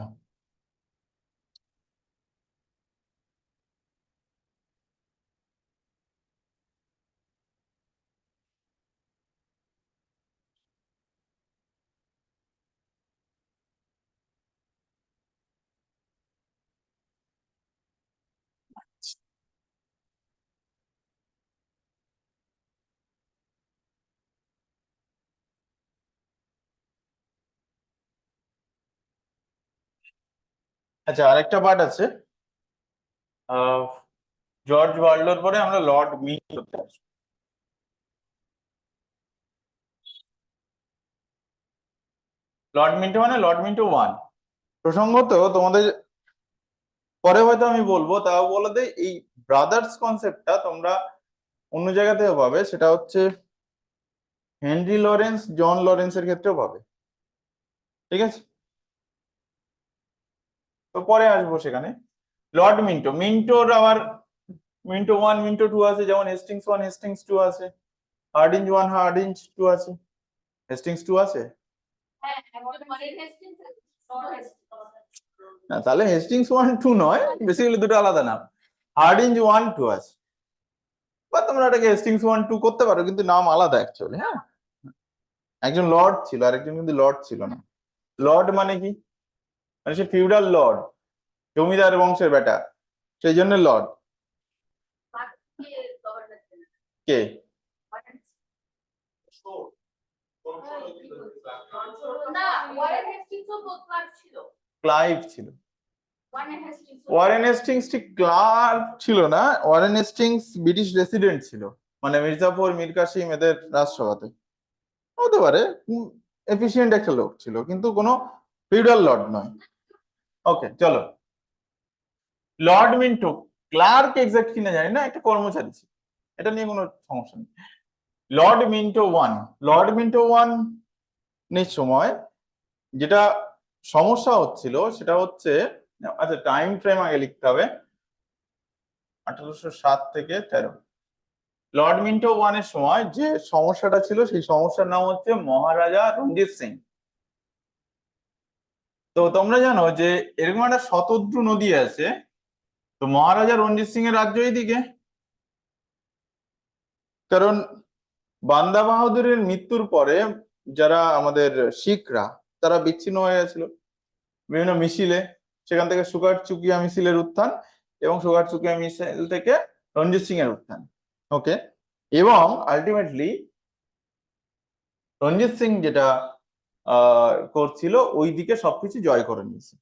আচ্ছা, আরেকটা পার্ট আছে। আহ জর্জ ওয়ার্ল্ডের পরে আমরা লর্ড মিন্টো। লর্ড মিন্টো মানে লর্ড মিন্টো ওয়ান। প্রসঙ্গত তোমাদের পরে হয়তো আমি বলবো, তাও বলে দেই, এই ব্রাদার্স কনসেপ্টটা তোমরা অন্য জায়গা থেকেও পাবে। সেটা হচ্ছে হেনরি লরেন্স, জন লরেন্সের ক্ষেত্রেও পাবে। ঠিক আছে, তো পরে আসবো সেখানে। লর্ড মিন্টো, মিন্টোর আবার মিন্টো ওয়ান মিন্টো টু আছে, যেমন হেস্টিংস ওয়ান হেস্টিংস টু আছে, হার্ডিঞ্জ ওয়ান হার্ডিঞ্জ টু আছে, হেস্টিংস টু আছে না। তাহলে হেস্টিংস ওয়ান টু নয়, বেসিক্যালি দুটো আলাদা নাম। হার্ডিঞ্জ ওয়ান টু আছে, বা তোমরা এটাকে হেস্টিংস ওয়ান টু করতে পারো, কিন্তু নাম আলাদা অ্যাকচুয়ালি। হ্যাঁ, একজন লর্ড ছিল, আরেকজন কিন্তু লর্ড ছিল না। লর্ড মানে কি? মানে সে ফিউডাল লর্ড, জমিদার বংশের বেটা, সেই জন্য লর্ড। কে? ক্লাইভ ছিল। ওয়ারেন হেস্টিংস ঠিক ক্লার্ক ছিল না, ওয়ারেন হেস্টিংস ব্রিটিশ রেসিডেন্ট ছিল, মানে মির্জাফর, মীর কাসিম এদের রাজসভাতে। হতে পারে, এফিসিয়েন্ট একটা লোক ছিল, কিন্তু কোনো ফিউডাল লর্ড নয়। ওকে চলো, লর্ড মিন্টো ক্লার্ক এক্সাক্ট কিনা জানি না, একটা কর্মচারী ছিল, এটা নিয়ে কোনো সমস্যা নেই। Lord Minto one, Lord Minto one এর সময় যেটা সমস্যা হচ্ছিল সেটা হচ্ছে, আচ্ছা টাইম ফ্রেম আগে লিখতে হবে, 1807 থেকে 13। লর্ড মিন্টো ওয়ানের সময় যে সমস্যাটা ছিল, সেই সমস্যার নাম হচ্ছে মহারাজা রঞ্জিত সিং। তো তোমরা জানো যে এরকম একটা শতদ্রু নদী আছে, তো মহারাজা রঞ্জিত সিং এর রাজ্য এইদিকে। কারণ বান্দা বাহাদুরের মৃত্যুর পরে যারা আমাদের শিখরা, তারা বিচ্ছিন্ন হয়ে গেছিল বিভিন্ন মিছিলে। সেখান থেকে সুগার চুকিয়া মিছিলের উত্থান, এবং সুগার চুকিয়া মিছিল থেকে রঞ্জিত সিং এর উত্থান। ওকে, এবং আলটিমেটলি রঞ্জিত সিং যেটা করছিল, ওই দিকে সবকিছু জয় করে নিয়েছে।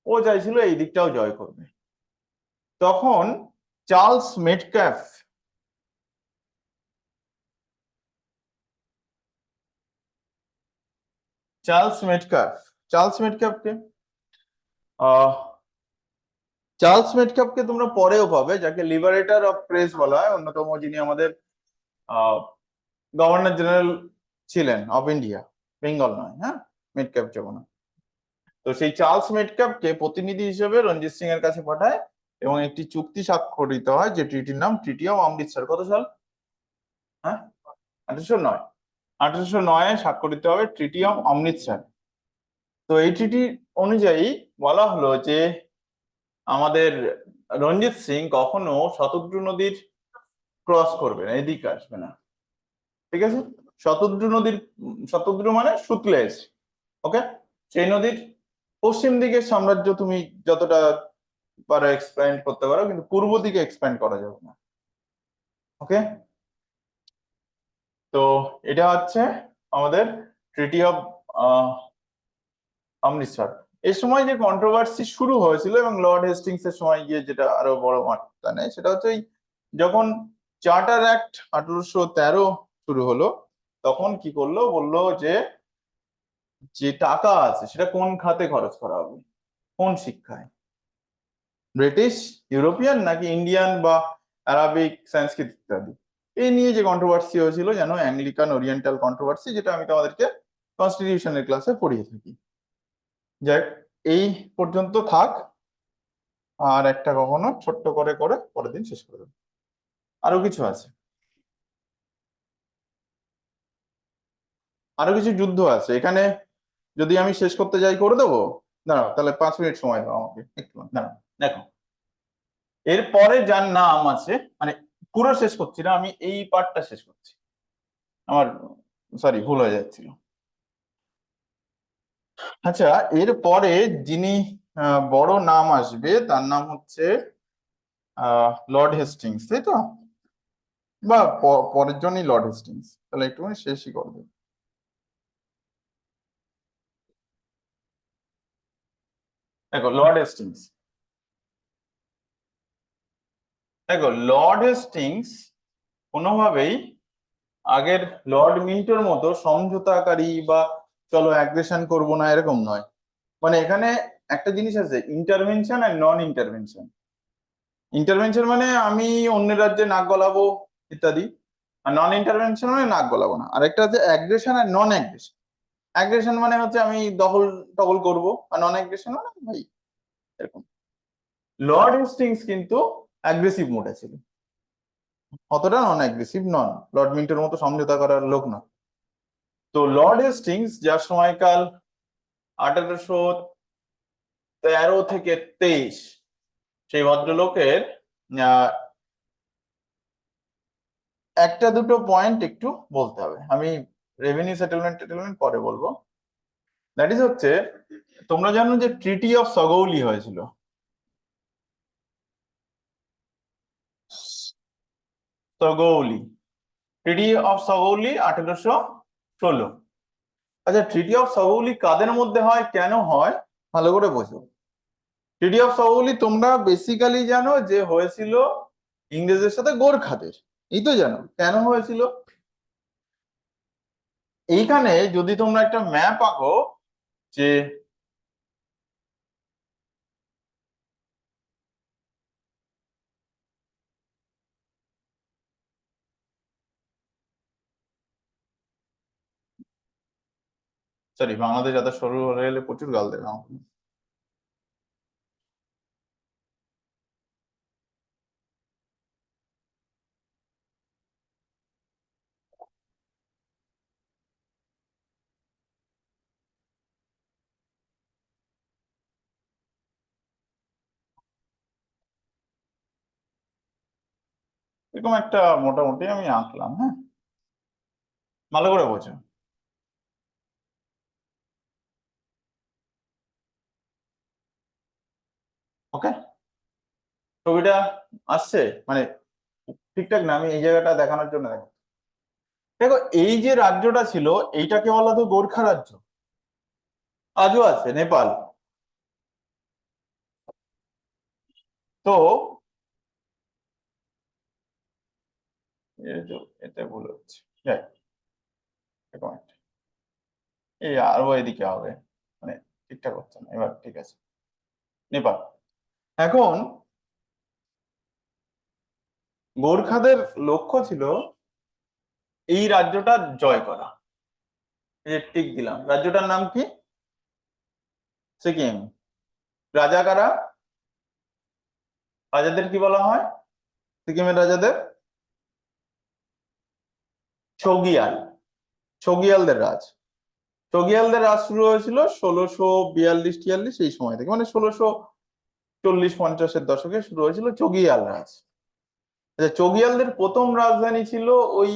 ও চাইছিল এই দিকটাও জয় করবে। তখন Charles Metcalfe, Charles Metcalfe, Charles মেটক্যাফকে আহ চার্লস মেটক্যাফকে তোমরা পরেও পাবে, যাকে লিবারেটর অফ প্রেস বলা হয়, অন্যতম যিনি আমাদের গভর্নর জেনারেল ছিলেন অফ ইন্ডিয়া, বেঙ্গল নয়, হ্যাঁ, মেটক্যাফ যখন। তো সেই চার্লস মেটক্যাফকে প্রতিনিধি হিসেবে রঞ্জিত সিং এর কাছে পাঠায়, এবং একটি চুক্তি স্বাক্ষরিত হয়, যে ট্রিটির নাম ট্রিটি অফ অমৃতসর। কত সাল? হ্যাঁ, 1809। 1809 স্বাক্ষরিত হবে ট্রিটি অফ অমৃতসর। তো এই ট্রিটি অনুযায়ী বলা হলো যে আমাদের রঞ্জিত সিং কখনো শতদ্রু নদীর ক্রস করবে না, এদিকে আসবে না। ঠিক আছে, শতদ্রু নদীর, শতদ্রু মানে সুতলেজ। ওকে, সেই নদীর পশ্চিম দিকের সাম্রাজ্য তুমি যতটা পারো এক্সপ্যান্ড করতে পারো, কিন্তু পূর্ব দিকে এক্সপ্যান্ড করা যাবে না। ওকে, তো এটা হচ্ছে আমাদের ট্রিটি অফ অমৃতসর। এই সময় যে কন্ট্রোভার্সি শুরু হয়েছিল, এবং লর্ড হেস্টিংস এর সময় গিয়ে যেটা আরো বড় মাত্রা নেয়, সেটা হচ্ছে ওই যখন চার্টার অ্যাক্ট 1813 শুরু হলো, তখন কি করলো, বললো যে যে টাকা আছে সেটা কোন খাতে খরচ করা হবে, কোন শিক্ষায়, ব্রিটিশ, ইউরোপিয়ান নাকি ইন্ডিয়ান বা আরাবিক, সংস্কৃত ইত্যাদি। এই নিয়ে যে কন্ট্রোভার্সি হয়েছিল, যেন অ্যাংলিকান ওরিয়েন্টাল কন্ট্রোভার্সি, যেটা আমি তোমাদেরকে কনস্টিটিউশনের ক্লাসে পড়িয়ে থাকি। যাক, এই পর্যন্ত থাক, আর একটা কখনো ছোট্ট করে করে পরের দিন শেষ করে দেবো। আরো কিছু আছে, আরো কিছু যুদ্ধ আছে এখানে, যদি আমি শেষ করতে যাই করে দেবো। দাঁড়াও, তাহলে 5 মিনিট সময় দাও আমাকে একটু, দাঁড়াও। দেখো, এরপরে যার নাম আছে, মানে পুরো শেষ করছি না, আমি এই পার্টটা শেষ করছি, আমার সরি ভুল হয়ে যাচ্ছিল। আচ্ছা, এরপরে যিনি বড় নাম আসবে তার নাম হচ্ছে লর্ড হেস্টিংস, তাই তো? বা পরের জনই লর্ড হেস্টিংস, তাহলে একটুখানি শেষই করে দেবো। দেখো লর্ড হেস্টিংস, দেখো লর্ড হেস্টিংস কোনোভাবেই আগের লর্ড মিন্টোর মতো সমঝোতাকারী বা চলো অ্যাগ্রেশন করবো না এরকম নয়। মানে এখানে একটা জিনিস আছে, ইন্টারভেনশন আর নন ইন্টারভেনশন। ইন্টারভেনশন মানে আমি অন্যের রাজ্যে নাক গলাবো ইত্যাদি, আর নন ইন্টারভেনশন মানে নাক গলাবো না। আর একটা আছে অ্যাগ্রেশন আর নন অ্যাগ্রেশন। অ্যাগ্রেশন মানে হচ্ছে আমি দখল টগল করবো, আর নন অ্যাগ্রেশন মানে ভাই এরকম। লর্ড হেস্টিংস কিন্তু অ্যাগ্রেসিভ মোডে ছিল, অতটা নন অ্যাগ্রেসিভ নন, লর্ড মিন্টোর মতো সমঝোতা করার লোক না। তো লর্ড হেস্টিংস যার সময়কাল 1813 থেকে 23, সেই ভদ্রলোকের আহ, একটা দুটো পয়েন্ট একটু বলতে হবে। আমি রেভিনিউ সেটেলমেন্ট টেটেলমেন্ট পরে বলবো। দ্যাট ইজ হচ্ছে, তোমরা জানো যে ট্রিটি অফ সগৌলি হয়েছিল, সগৌলি, ট্রিটি অফ সগৌলি 1816। আচ্ছা, ট্রিটি অফ সগৌলি কাদের মধ্যে হয়, কেন হয়, ভালো করে বোঝো। ট্রিটি অফ সগৌলি তোমরা বেসিক্যালি জানো যে হয়েছিল ইংরেজদের সাথে গোর্খাদের, এই তো জানো কেন হয়েছিল। এইখানে যদি তোমরা একটা ম্যাপ আঁকো, যে সরি, বাংলাদেশ এত সরু হয়ে গেলে প্রচুর গাল দেবে আমাকে। এরকম একটা মোটামুটি আমি আঁকলাম, হ্যাঁ, ভালো করে বোঝো। ওকে, ছবিটা আসছে মানে ঠিকঠাক না, আমি এই জায়গাটা দেখানোর জন্য দেখো। দেখো, এই যে রাজ্যটা ছিল, এইটাকে বলা তো গোর্খা রাজ্য, আজও আছে নেপাল। তো এই যে এটা ভুল হচ্ছে, যাই, এরকম একটা, এই আরো এদিকে হবে, মানে ঠিকঠাক হচ্ছে না, এবার ঠিক আছে, নেপাল। এখন গোর্খাদের লক্ষ্য ছিল এই রাজ্যটা জয় করা। এই যে টিক দিলাম, রাজ্যটার নাম কি, সিকিম। রাজা কারা, রাজাদের কি বলা হয়, সিকিমের রাজাদের ছগিয়াল, ছগিয়ালদের রাজ। ছগিয়ালদের রাজ শুরু হয়েছিল 1642-43 এই সময় থেকে, মানে 1640-50-এর দশকে শুরু হয়েছিল চগিয়াল রাজ। আচ্ছা, চগিয়ালদের প্রথম রাজধানী ছিল ওই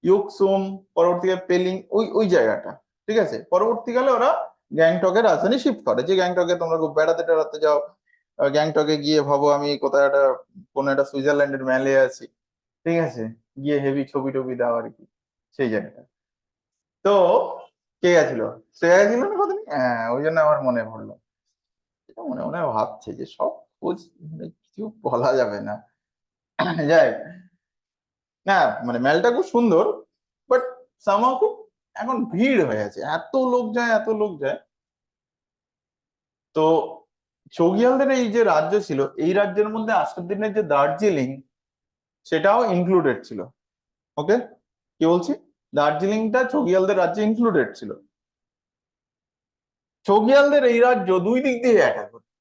ইয়কসুম, পরবর্তীকালে পেলিং, ওই ওই জায়গাটা। ঠিক আছে, পরবর্তীকালে ওরা গ্যাংটকে রাজধানী শিফট করে, যে গ্যাংটকে তোমরা খুব বেড়াতে টেড়াতে যাও, গ্যাংটকে গিয়ে ভাবো আমি কোথায় একটা কোনো একটা সুইজারল্যান্ডের ম্যালে আছি, ঠিক আছে, গিয়ে হেভি ছবি টবি দাও আর কি, সেই জায়গাটা। তো কে গেছিল, সে গেছিল না কতদিন, হ্যাঁ, ওই জন্য আমার মনে পড়লো। এটা মনে মনে ভাবছে যে সব খোঁজ, মানে কিছু বলা যাবে না। যাই হোক, না মানে মেলটা খুব সুন্দর, বাট সামহাও খুব এখন ভিড় হয়ে আছে, এত লোক যায় এত লোক যায়। তো চোগিয়ালদের এই যে রাজ্য ছিল, এই রাজ্যের মধ্যে আজকের দিনের যে দার্জিলিং, সেটাও ইনক্লুডেড ছিল। ওকে, কি বলছি, দার্জিলিংটা চোগিয়ালদের রাজ্যে ইনক্লুডেড ছিল। চোগিয়ালদের এই রাজ্য দুই দিক দিয়ে অ্যাটাক করতো।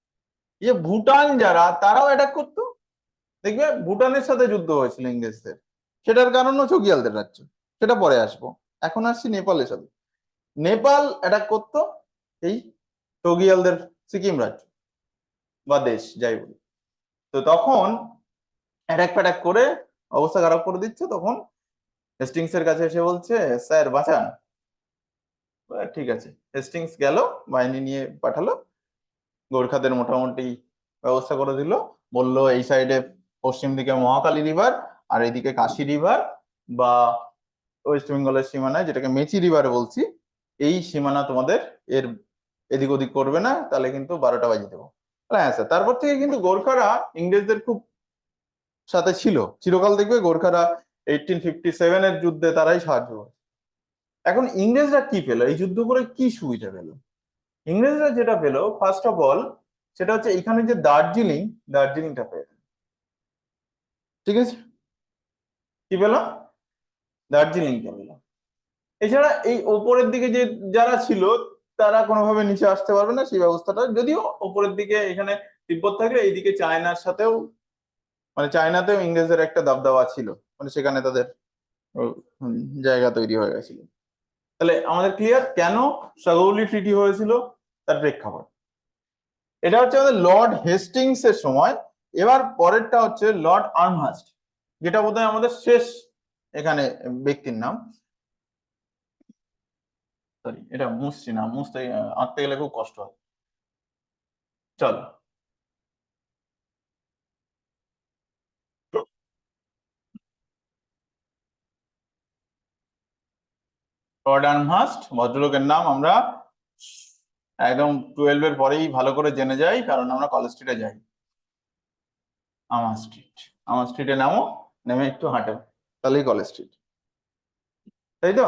এই যে ভুটান যারা, তারাও অ্যাটাক করতো। দেখবে ভুটানের সাথে যুদ্ধ হয়েছিল ইংরেজদের, সেটার কারণও চোগিয়ালদের রাজ্য, সেটা পরে আসবো। এখন আসছি নেপালের সাথে। নেপাল অ্যাটাক করতো এই চোগিয়ালদের সিকিম রাজ্য বা দেশ যাই বলি। তো তখন অ্যাটাক ফ্যাটাক করে অবস্থা খারাপ করে দিচ্ছে, তখন হেস্টিংস এর কাছে এসে বলছে, স্যার বাঁচান। ঠিক আছে, হেস্টিংস গেল, বাহিনী নিয়ে পাঠালো, গোর্খাদের মোটামুটি ব্যবস্থা করে দিল। বললো এই সাইডে পশ্চিম দিকে মহাকালী রিভার, আর এইদিকে কাশী রিভার বা ওয়েস্ট বেঙ্গলের সীমানায় যেটাকে মেচি রিভার বলছি, এই সীমানা তোমাদের এর এদিক ওদিক করবে না, তাহলে কিন্তু 12টা বাজিয়ে দেবো। হ্যাঁ স্যার। তারপর থেকে কিন্তু গোর্খারা ইংরেজদের খুব সাথে ছিল চিরকাল। দেখবে গোর্খারা 1857 এর যুদ্ধে তারাই সাহায্য করে। এখন ইংরেজরা কি পেলো এই যুদ্ধ করে, কি সুবিধা পেলো? ইংরেজরা যেটা পেলো ফার্স্ট অফ অল, সেটা হচ্ছে এখানে যে দার্জিলিং, দার্জিলিংটা পেয়ে গেল। ঠিক আছে, কি পেলো? দার্জিলিংটা পেলো। এছাড়া এই ওপরের দিকে যে যারা ছিল, তারা কোনোভাবে নিচে আসতে পারবে না, সেই ব্যবস্থাটা, যদিও ওপরের দিকে এখানে তিব্বত থাকে, এইদিকে চায়নার সাথেও, মানে চায়নাতেও ইংরেজদের একটা দাবদাবা ছিল, মানে সেখানে তাদের জায়গা তৈরি হয়ে গেছিল। তাহলে আমাদের ক্লিয়ার কেন সাগৌলি ট্রিটি হয়েছিল, তার প্রেক্ষাপট। এটা হচ্ছে আমাদের লর্ড হেস্টিংস এর সময়। এবার পরেরটা হচ্ছে লর্ড আর্মহাস্ট, যেটা বোধহয় আমাদের শেষ এখানে ব্যক্তির নাম। সরি, এটা মুছছি না, মুছতে আঁকতে গেলে খুব কষ্ট হয়। চলো, লর্ড আর্মহাস্ট ভদ্রলোকের নাম আমরা একদম 12 এর পরেই ভালো করে জেনে যাই, কারণ আমরা কলেজ স্ট্রিটে যাই। আমার স্ট্রিট, আমার স্ট্রিটে নামো, নেমে একটু হাঁটো, তাহলেই কলেজ স্ট্রিট, তাই তো?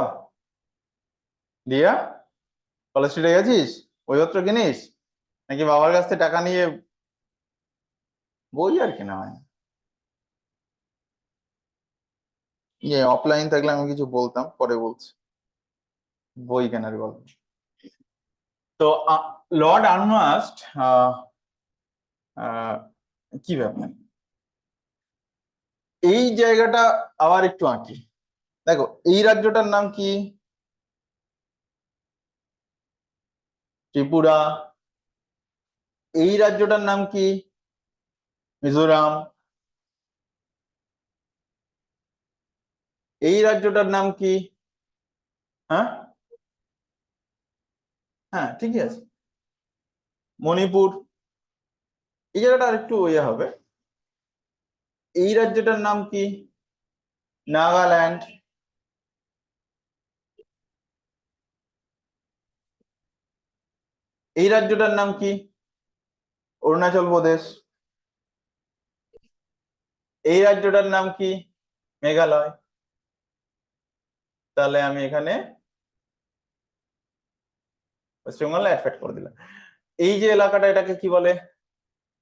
দিয়া, কলেজ স্ট্রিটে গেছিস? বইপত্র কিনিস নাকি বাবার কাছ থেকে টাকা নিয়ে? বই আর কেনা হয় না। ইয়ে অফলাইন থাকলে আমি কিছু বলতাম, পরে বলছি বই কেনার গল্প। তো লর্ড আর্মহাস্ট কি ব্যাপার, এই জায়গাটা আবার একটু আঁকি। দেখো এই রাজ্যটার নাম কি? ত্রিপুরা। এই রাজ্যটার নাম কি? মিজোরাম। এই রাজ্যটার নাম কি? হ্যাঁ, হ্যাঁ ঠিকই আছে, মণিপুর। এই জায়গাটা আরেকটু ইয়ে হবে। এই রাজ্যটার নাম কি? নাগাল্যান্ড। এই রাজ্যটার নাম কি? অরুণাচল প্রদেশ। এই রাজ্যটার নাম কি? মেঘালয়। তাহলে আমি এখানে পশ্চিমবাংলা অ্যাফেক্ট করে দিলাম। এই যে এলাকাটা, এটাকে কি বলে?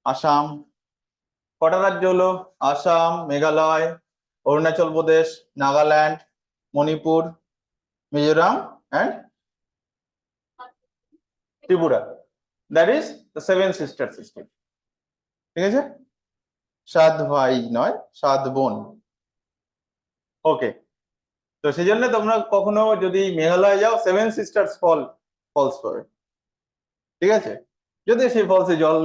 আসাম। কটা রাজ্য হলো? Assam, Meghalaya, Arunachal Pradesh, Nagaland, Manipur, Mizoram and Tripura. That is the seven sister system. ঠিক আছে, 7 ভাই নয়, 7 বোন। ওকে। তো সেই জন্য তোমরা কখনো যদি মেঘালয় যাও, সেভেন সিস্টার্স ফলস পাবে। ঠিক আছে, যদি সেই ফলসে জল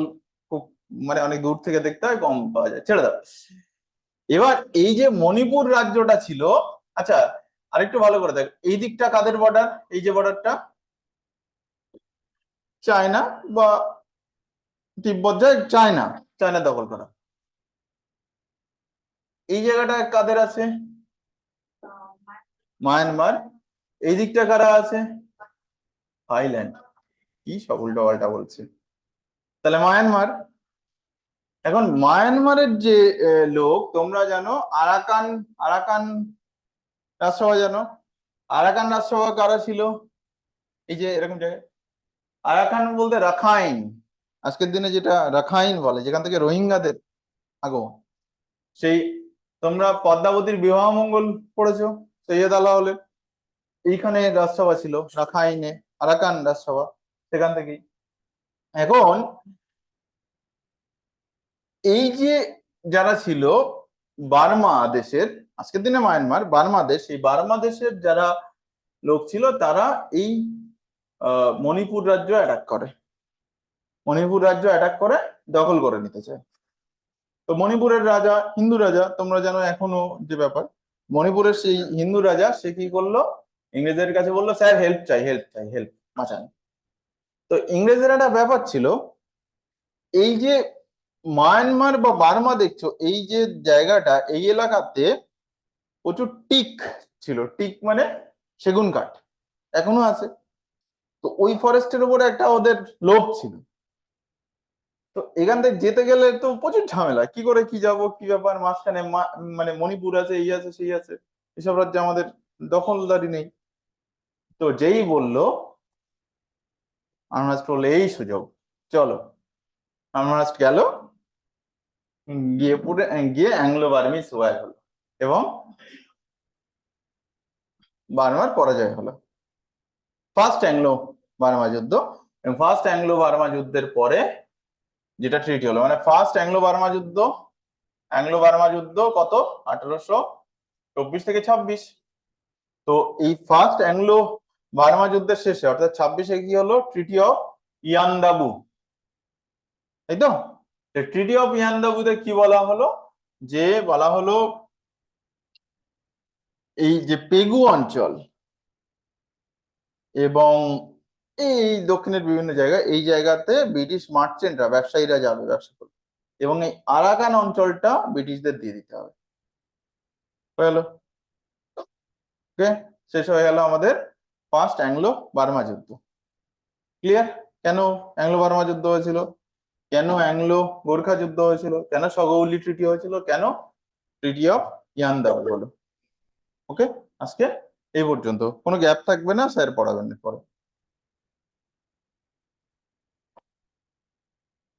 খুব মানে অনেক দূর থেকে দেখতে হয়, কম পাওয়া যায়, ছেড়ে দাও। এবার এই যে মণিপুর রাজ্যটা ছিল, আচ্ছা আরেকটু ভালো করে দেখ, এই দিকটা কাদের বর্ডার? এই যে বর্ডারটা, চায়না বা তিব্বত, যায় চায়না, চায়না দখল করা। এই জায়গাটা কাদের আছে? মায়ানমার। এই দিকটা কারা আছে? থাইল্যান্ড। কি সব উল্টো পাল্টা বলছে। তাহলে মায়ানমার। এখন মায়ানমারের যে লোক, তোমরা জানো আরাকান, আরাকান রাজসভা জানো? আরাকান রাজসভা কারা ছিল? এই যে এরকম জায়গায় আরাকান বলতে রাখাইন, আজকের দিনে যেটা রাখাইন বলে, যেখান থেকে রোহিঙ্গাদের আগমন। সেই তোমরা পদ্মাবতীর বিবাহ মঙ্গল পড়েছো সৈয়দ আলাওলের, এইখানে রাজসভা ছিল রাখাইনে, আরাকান রাজসভা, সেখান থেকেই। এখন এই যে যারা ছিল বার্মা দেশের, আজকের দিনে মায়ানমার, বার্মা দেশ, এই বার্মা দেশের যারা লোক ছিল তারা এই মণিপুর রাজ্য অ্যাটাক করে, মণিপুর রাজ্য অ্যাটাক করে দখল করে নিতে চায়। তো মণিপুরের রাজা, হিন্দু রাজা, তোমরা জানো এখনো যে ব্যাপার, মণিপুরের সেই হিন্দু রাজা সে কি করলো, ইংরেজদের কাছে বললো স্যার হেল্প চাই, হেল্প চাই, হেল্প বাঁচান। তো ইংরেজদের একটা ব্যাপার ছিল, এই যে মায়ানমার বা বার্মা দেখছো, এই যে জায়গাটা, এই এলাকাতে প্রচুর টিক ছিল। টিক মানে সেগুন কাঠ, এখনো আছে। তো ওই ফরেস্টের উপরে একটা ওদের লোভ ছিল। তো এখান থেকে যেতে গেলে তো প্রচুর ঝামেলা, কি করে কি যাব, কি ব্যাপার, মাঝখানে মানে মণিপুর আছে, এই আছে সেই আছে, এসব রাজ্যে আমাদের দখলদারি নেই। তো যেই বললো আর্মরাস্ট বললো এই সুযোগ, চলো। আর্মরাস্ট গেল, গিয়ে অ্যাংলো বার্মিজ ওয়ার হলো এবং বার্মার পরাজয় হলো। ফার্স্ট অ্যাংলো বার্মা যুদ্ধ। এবং ফার্স্ট অ্যাংলো বার্মা যুদ্ধের পরে যেটা ট্রিটি হলো, মানে ফার্স্ট অ্যাংলো বার্মা যুদ্ধ, অ্যাংলো বার্মা যুদ্ধ কত, 1824 থেকে 26। তো এই ফার্স্ট অ্যাংলো বার্মা যুদ্ধের শেষে অর্থাৎ 26-এ কি হলো, ট্রিটি অফ ইয়ান্দাবু, তাই তো? ট্রিটি অফ ইয়ান্দাবুতে কি বলা হলো, যে বলা হলো এই যে পেগু অঞ্চল এবং এই দক্ষিণের বিভিন্ন জায়গায়, এই জায়গাতে ব্রিটিশ মার্চেন্টরা, ব্যবসায়ীরা যাবে ব্যবসা করবে, এবং এই আরাকান অঞ্চলটা ব্রিটিশদের দিয়ে দিতে হবে। হয়ে গেল, ওকে, শেষ হয়ে গেল আমাদের ফার্স্ট অ্যাংলো বার্মা যুদ্ধ। ক্লিয়ার? কেন অ্যাংলো বার্মা যুদ্ধ হয়েছিল, কেন অ্যাংলো গোর্খা যুদ্ধ হয়েছিল, কেন সগৌলি ট্রিটি হয়েছিল, কেন ট্রিটি অফ ইয়ান্দাবু হলো। ওকে, আজকে এই পর্যন্ত, কোনো গ্যাপ থাকবে না, স্যার পড়াবেন পরে।